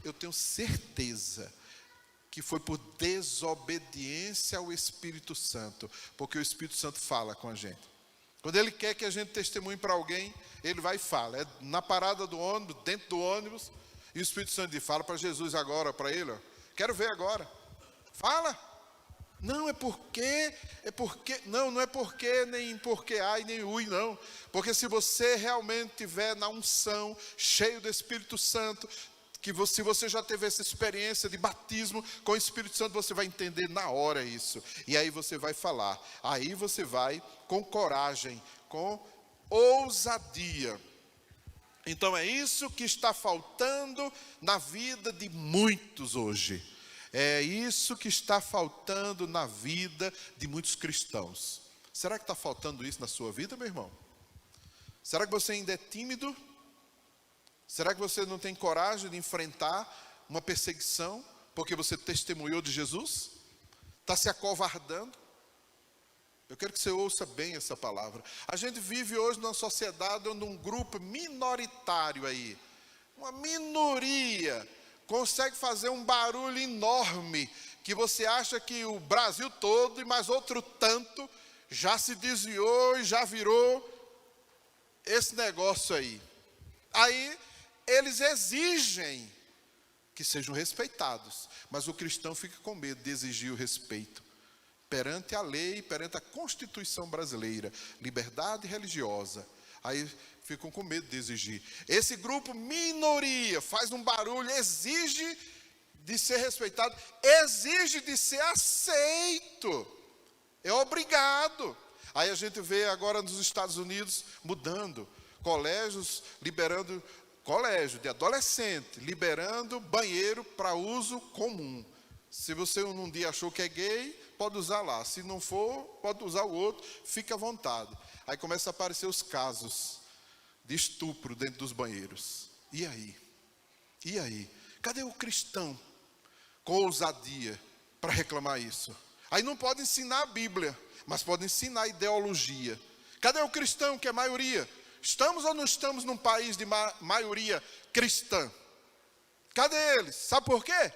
S1: eu tenho certeza que foi por desobediência ao Espírito Santo, porque o Espírito Santo fala com a gente. Quando Ele quer que a gente testemunhe para alguém, Ele vai e fala. É na parada do ônibus, dentro do ônibus, e o Espírito Santo diz, fala para Jesus agora, para ele, quero ver agora. Fala. Não, não é porque, nem porque ai, nem ui, não. Porque se você realmente estiver na unção, cheio do Espírito Santo, se você já teve essa experiência de batismo com o Espírito Santo, você vai entender na hora isso. E aí você vai falar. Aí você vai com coragem, com ousadia. Então é isso que está faltando na vida de muitos hoje. É isso que está faltando na vida de muitos cristãos. Será que está faltando isso na sua vida, meu irmão? Será que você ainda é tímido? Será que você não tem coragem de enfrentar uma perseguição porque você testemunhou de Jesus? Está se acovardando? Eu quero que você ouça bem essa palavra. A gente vive hoje numa sociedade onde um grupo minoritário aí, uma minoria, consegue fazer um barulho enorme, que você acha que o Brasil todo e mais outro tanto já se desviou e já virou esse negócio aí. Aí eles exigem que sejam respeitados, mas o cristão fica com medo de exigir o respeito. Perante a lei, perante a Constituição brasileira, liberdade religiosa. Aí ficam com medo de exigir. Esse grupo minoria faz um barulho, exige de ser respeitado, exige de ser aceito. É obrigado. Aí a gente vê agora nos Estados Unidos mudando. Colégios liberando, colégio de adolescente, liberando banheiro para uso comum. Se você um dia achou que é gay, pode usar lá. Se não for, pode usar o outro, fica à vontade. Aí começam a aparecer os casos de estupro dentro dos banheiros. E aí? E aí? Cadê o cristão com ousadia para reclamar isso? Aí não pode ensinar a Bíblia, mas pode ensinar a ideologia. Cadê o cristão que é maioria? Estamos ou não estamos num país de maioria cristã? Cadê eles? Sabe por quê?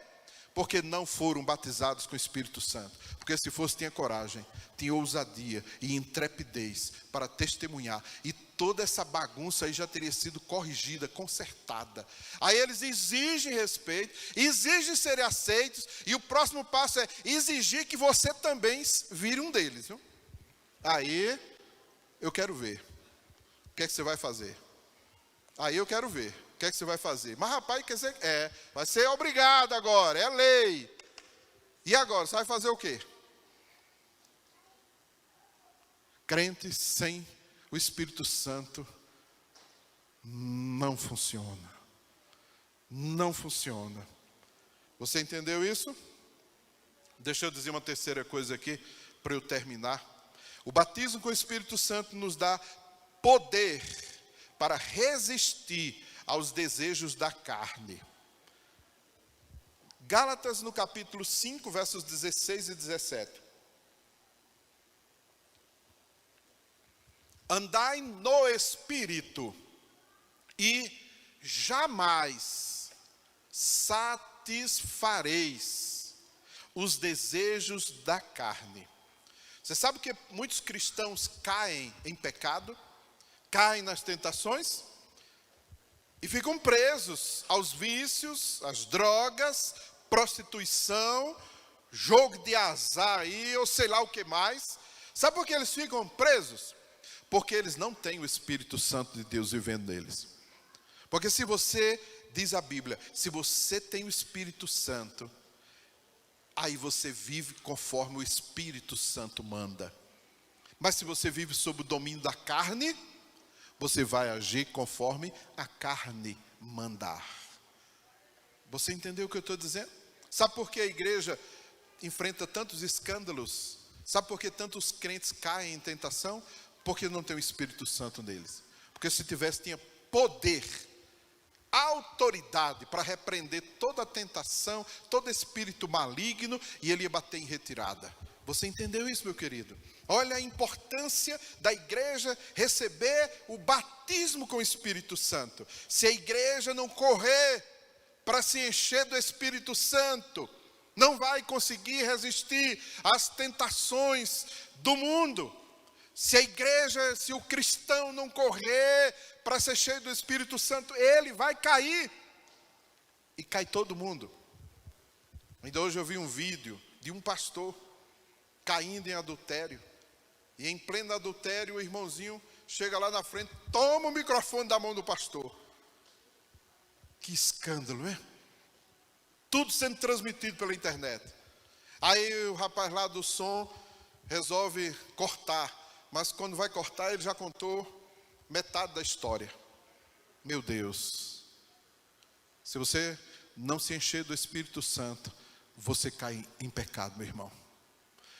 S1: Porque não foram batizados com o Espírito Santo. Porque se fosse, tinha coragem, tinha ousadia e intrepidez para testemunhar. E toda essa bagunça aí já teria sido corrigida, consertada. Aí eles exigem respeito, exigem serem aceitos. E o próximo passo é exigir que você também vire um deles. Viu? Aí eu quero ver. O que é que você vai fazer? Aí eu quero ver. O que é que você vai fazer? Mas rapaz, quer dizer, vai ser obrigado agora, é lei. E agora, você vai fazer o quê? Crente sem o Espírito Santo não funciona. Não funciona. Você entendeu isso? Deixa eu dizer uma terceira coisa aqui, para eu terminar. O batismo com o Espírito Santo nos dá poder para resistir aos desejos da carne. Gálatas no capítulo 5, versos 16 e 17. Andai no Espírito e jamais satisfareis os desejos da carne. Você sabe que muitos cristãos caem em pecado? Caem nas tentações? E ficam presos aos vícios, às drogas, prostituição, jogo de azar aí, ou sei lá o que mais. Sabe por que eles ficam presos? Porque eles não têm o Espírito Santo de Deus vivendo neles. Porque se você, diz a Bíblia, se você tem o Espírito Santo, aí você vive conforme o Espírito Santo manda. Mas se você vive sob o domínio da carne, você vai agir conforme a carne mandar. Você entendeu o que eu estou dizendo? Sabe por que a igreja enfrenta tantos escândalos? Sabe por que tantos crentes caem em tentação? Porque não tem o Espírito Santo neles. Porque se tivesse, tinha poder, autoridade para repreender toda a tentação, todo espírito maligno, e ele ia bater em retirada. Você entendeu isso, meu querido? Olha a importância da igreja receber o batismo com o Espírito Santo. Se a igreja não correr para se encher do Espírito Santo, não vai conseguir resistir às tentações do mundo. Se a igreja, se o cristão não correr para ser cheio do Espírito Santo, ele vai cair. E cai todo mundo. Ainda hoje eu vi um vídeo de um pastor caindo em adultério. E em pleno adultério, o irmãozinho chega lá na frente, toma o microfone da mão do pastor. Que escândalo, é? Tudo sendo transmitido pela internet. Aí o rapaz lá do som resolve cortar. Mas quando vai cortar, ele já contou metade da história. Meu Deus. Se você não se encher do Espírito Santo, você cai em pecado, meu irmão.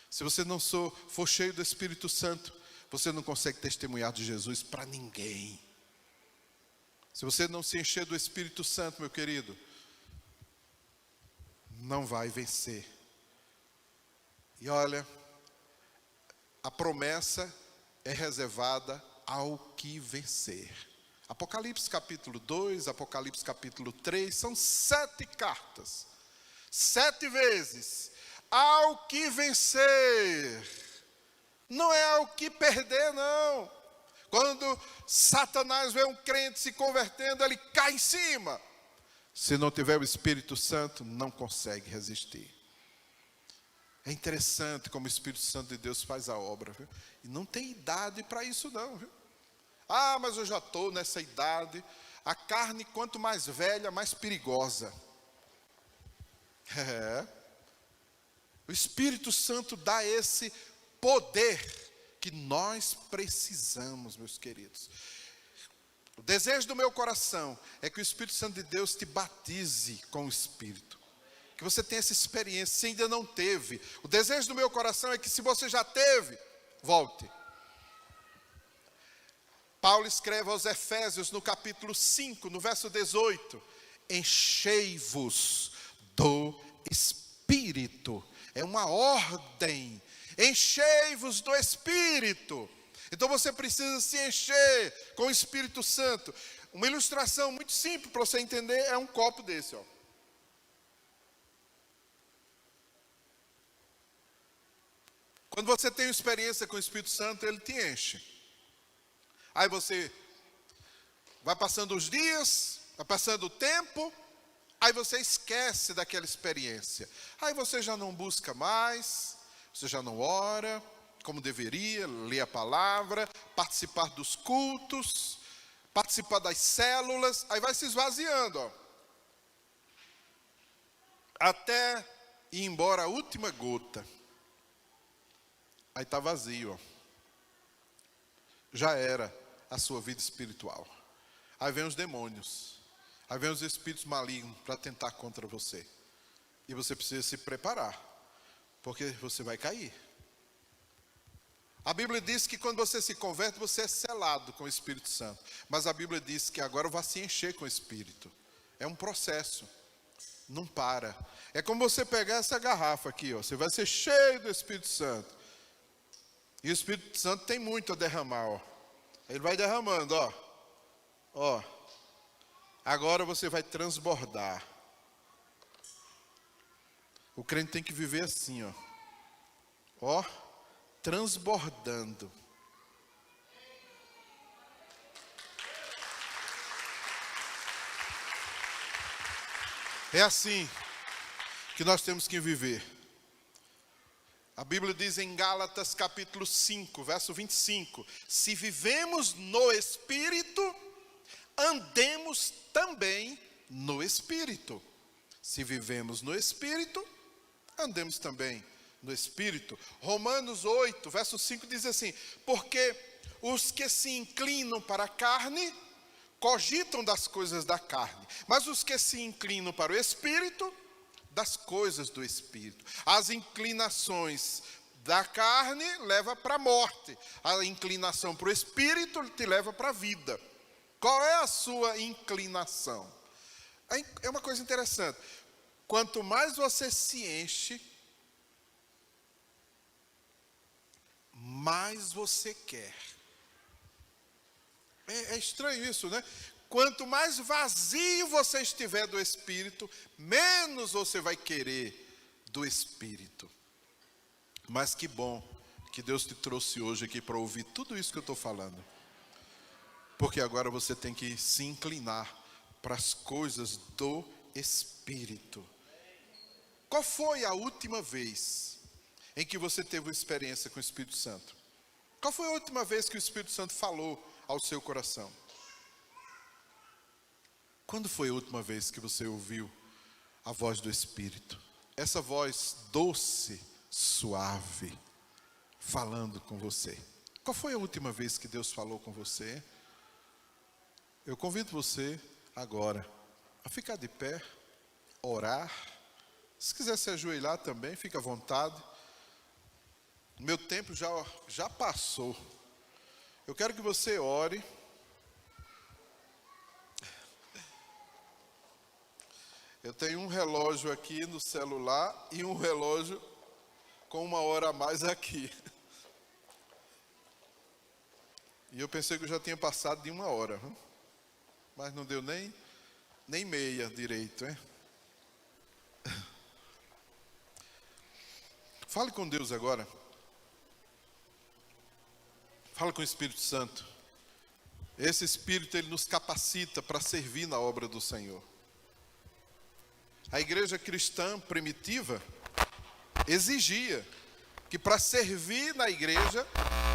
S1: Se você não for cheio do Espírito Santo, você não consegue testemunhar de Jesus para ninguém. Se você não se encher do Espírito Santo, meu querido, não vai vencer. E olha, a promessa é reservada ao que vencer. Apocalipse capítulo 2, Apocalipse capítulo 3, são 7 cartas. 7 vezes. Ao que vencer. Não é ao que perder, não. Quando Satanás vê um crente se convertendo, ele cai em cima. Se não tiver o Espírito Santo, não consegue resistir. É interessante como o Espírito Santo de Deus faz a obra, viu? E não tem idade para isso não, viu? Ah, mas eu já estou nessa idade. A carne, quanto mais velha, mais perigosa. O Espírito Santo dá esse poder que nós precisamos, meus queridos. O desejo do meu coração é que o Espírito Santo de Deus te batize com o Espírito. Que você tenha essa experiência, se ainda não teve. O desejo do meu coração é que se você já teve, volte. Paulo escreve aos Efésios no capítulo 5, no verso 18. Enchei-vos do Espírito. É uma ordem. Enchei-vos do Espírito. Então você precisa se encher com o Espírito Santo. Uma ilustração muito simples para você entender é um copo desse, ó. Quando você tem uma experiência com o Espírito Santo, ele te enche. Aí você vai passando os dias, vai passando o tempo, aí você esquece daquela experiência. Aí você já não busca mais, você já não ora como deveria, ler a palavra, participar dos cultos, participar das células, aí vai se esvaziando, ó. Até ir embora a última gota. Aí está vazio, ó. Já era a sua vida espiritual. Aí vem os demônios, aí vem os espíritos malignos para tentar contra você. E você precisa se preparar, porque você vai cair. A Bíblia diz que quando você se converte, você é selado com o Espírito Santo. Mas a Bíblia diz que agora vai se encher com o Espírito. É um processo. Não para. É como você pegar essa garrafa aqui, ó. Você vai ser cheio do Espírito Santo. E o Espírito Santo tem muito a derramar, ó. Ele vai derramando, ó. Ó. Agora você vai transbordar. O crente tem que viver assim, ó. Ó. Transbordando. O É assim que nós temos que viver. A Bíblia diz em Gálatas capítulo 5, verso 25: se vivemos no Espírito, andemos também no Espírito. Se vivemos no Espírito, andemos também no Espírito. Romanos 8, verso 5 diz assim: porque os que se inclinam para a carne, cogitam das coisas da carne, mas os que se inclinam para o Espírito, das coisas do Espírito. As inclinações da carne leva para a morte, a inclinação para o Espírito te leva para a vida. Qual é a sua inclinação? É uma coisa interessante. Quanto mais você se enche, mais você quer. É estranho isso, né? Quanto mais vazio você estiver do Espírito, menos você vai querer do Espírito. Mas que bom que Deus te trouxe hoje aqui para ouvir tudo isso que eu estou falando. Porque agora você tem que se inclinar para as coisas do Espírito. Qual foi a última vez em que você teve uma experiência com o Espírito Santo? Qual foi a última vez que o Espírito Santo falou ao seu coração? Quando foi a última vez que você ouviu a voz do Espírito? Essa voz doce, suave, falando com você. Qual foi a última vez que Deus falou com você? Eu convido você agora a ficar de pé, orar. Se quiser se ajoelhar também, fica à vontade. Meu tempo já passou. Eu quero que você ore. Eu tenho um relógio aqui no celular e um relógio com 1 hora a mais aqui. E eu pensei que eu já tinha passado de 1 hora. Mas não deu nem meia direito, hein? Fale com Deus agora. Fala com o Espírito Santo. Esse Espírito, ele nos capacita para servir na obra do Senhor. A igreja cristã primitiva exigia que para servir na igreja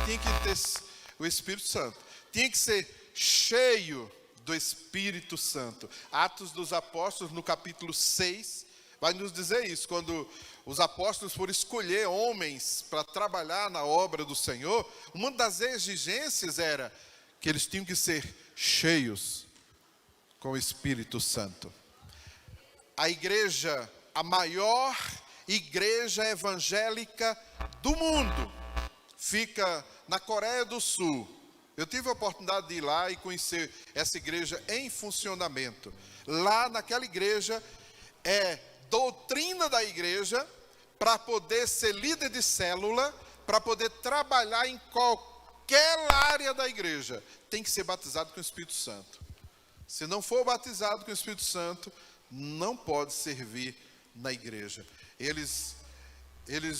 S1: tinha que ter o Espírito Santo. Tinha que ser cheio do Espírito Santo. Atos dos Apóstolos, no capítulo 6, vai nos dizer isso. Quando os apóstolos foram escolher homens para trabalhar na obra do Senhor, uma das exigências era que eles tinham que ser cheios com o Espírito Santo. A igreja, a maior igreja evangélica do mundo, fica na Coreia do Sul. Eu tive a oportunidade de ir lá e conhecer essa igreja em funcionamento. Lá naquela igreja é doutrina da igreja para poder ser líder de célula, para poder trabalhar em qualquer área da igreja. Tem que ser batizado com o Espírito Santo. Se não for batizado com o Espírito Santo, não pode servir na igreja. Eles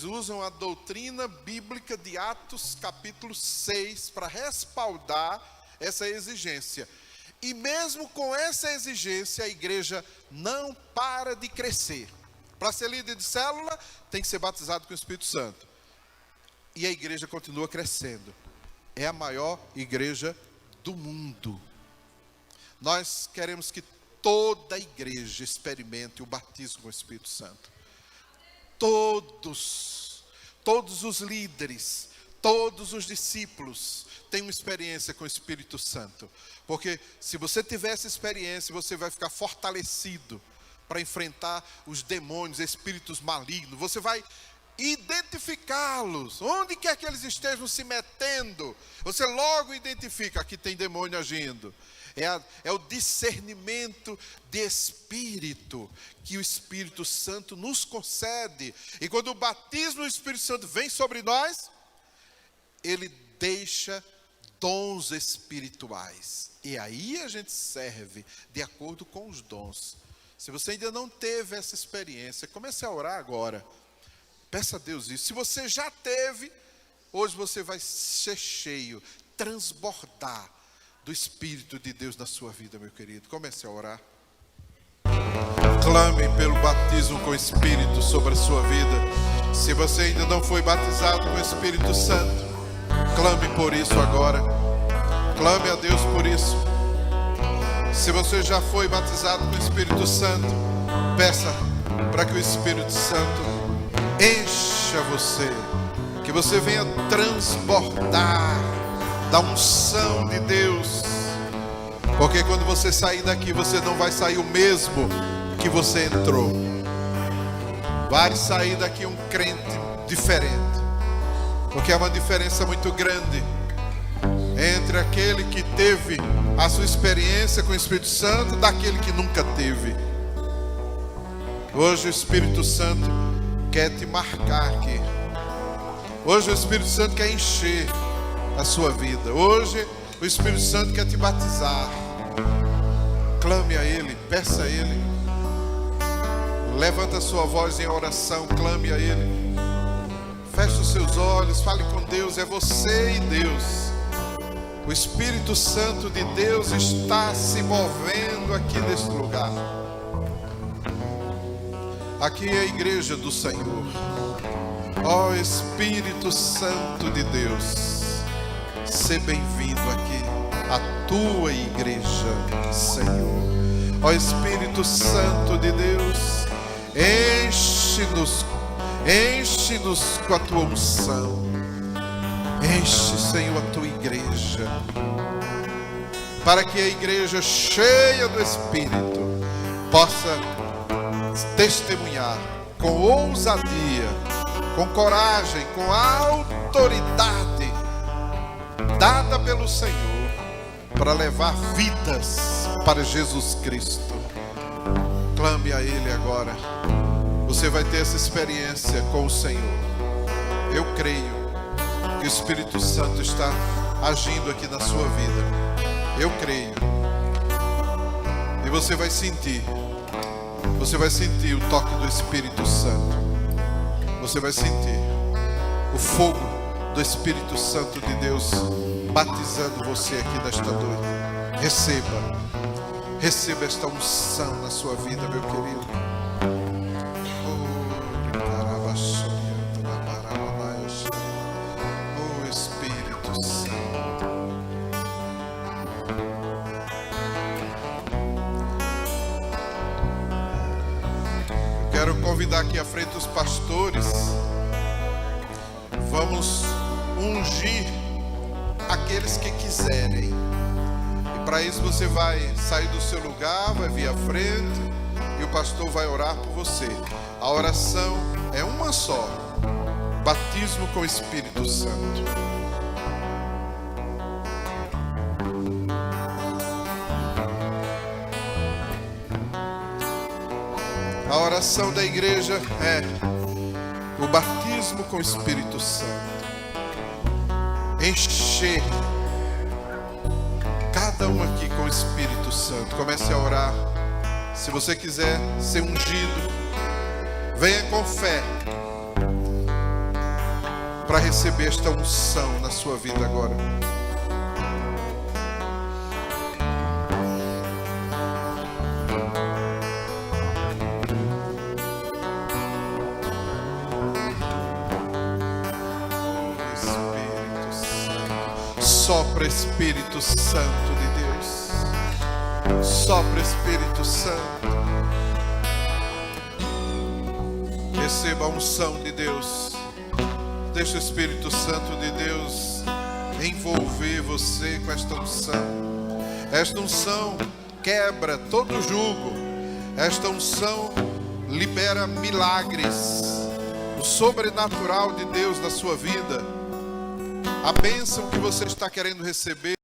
S1: usam a doutrina bíblica de Atos capítulo 6 para respaldar essa exigência. E mesmo com essa exigência, a igreja não para de crescer. Para ser líder de célula, tem que ser batizado com o Espírito Santo. E a igreja continua crescendo. É a maior igreja do mundo. Nós queremos que toda a igreja experimente o batismo com o Espírito Santo. Todos os líderes, todos os discípulos têm uma experiência com o Espírito Santo. Porque se você tiver essa experiência, você vai ficar fortalecido para enfrentar os demônios, espíritos malignos. Você vai identificá-los. Onde quer que eles estejam se metendo, você logo identifica: aqui tem demônio agindo. É o discernimento de espírito que o Espírito Santo nos concede. E quando o batismo do Espírito Santo vem sobre nós, ele deixa dons espirituais. E aí a gente serve de acordo com os dons. Se você ainda não teve essa experiência, comece a orar agora. Peça a Deus isso. Se você já teve, hoje você vai ser cheio, transbordar do Espírito de Deus na sua vida, meu querido. Comece a orar. Clame pelo batismo com o Espírito sobre a sua vida. Se você ainda não foi batizado com o Espírito Santo, clame por isso agora. Clame a Deus por isso. Se você já foi batizado com o Espírito Santo, peça para que o Espírito Santo encha você, que você venha transbordar da unção de Deus. Porque quando você sair daqui, você não vai sair o mesmo que você entrou. Vai sair daqui um crente diferente. Porque há uma diferença muito grande entre aquele que teve a sua experiência com o Espírito Santo e daquele que nunca teve. Hoje o Espírito Santo quer te marcar aqui. Hoje o Espírito Santo quer encher a sua vida. Hoje o Espírito Santo quer te batizar. Clame a Ele, peça a Ele. Levanta a sua voz em oração, clame a Ele. Feche os seus olhos, fale com Deus, é você e Deus. O Espírito Santo de Deus está se movendo aqui neste lugar. Aqui é a igreja do Senhor. Ó Espírito Santo de Deus, seja bem-vindo aqui, a tua igreja, Senhor. Ó Espírito Santo de Deus, enche-nos com a tua unção. Enche, Senhor, a tua igreja, para que a igreja cheia do Espírito possa testemunhar com ousadia, com coragem, com autoridade dada pelo Senhor para levar vidas para Jesus Cristo. Clame a Ele agora. Você vai ter essa experiência com o Senhor. Eu creio que o Espírito Santo está agindo aqui na sua vida. Eu creio. E você vai sentir o toque do Espírito Santo. Você vai sentir o fogo do Espírito Santo de Deus batizando você aqui nesta noite. Receba esta unção na sua vida, meu querido. Oh Espírito Santo. Eu quero convidar aqui à frente os pastores. Vamos ungir aqueles que quiserem. E para isso você vai sair do seu lugar, vai vir à frente e o pastor vai orar por você. A oração é uma só: batismo com o Espírito Santo. A oração da igreja é o batismo com o Espírito Santo. Encher cada um aqui com o Espírito Santo. Comece a orar. Se você quiser ser ungido, venha com fé para receber esta unção na sua vida agora. Sopra, Espírito Santo de Deus. Sopra, Espírito Santo. Receba a unção de Deus. Deixa o Espírito Santo de Deus envolver você com esta unção. Esta unção quebra todo jugo. Esta unção libera milagres. O sobrenatural de Deus na sua vida. A bênção que você está querendo receber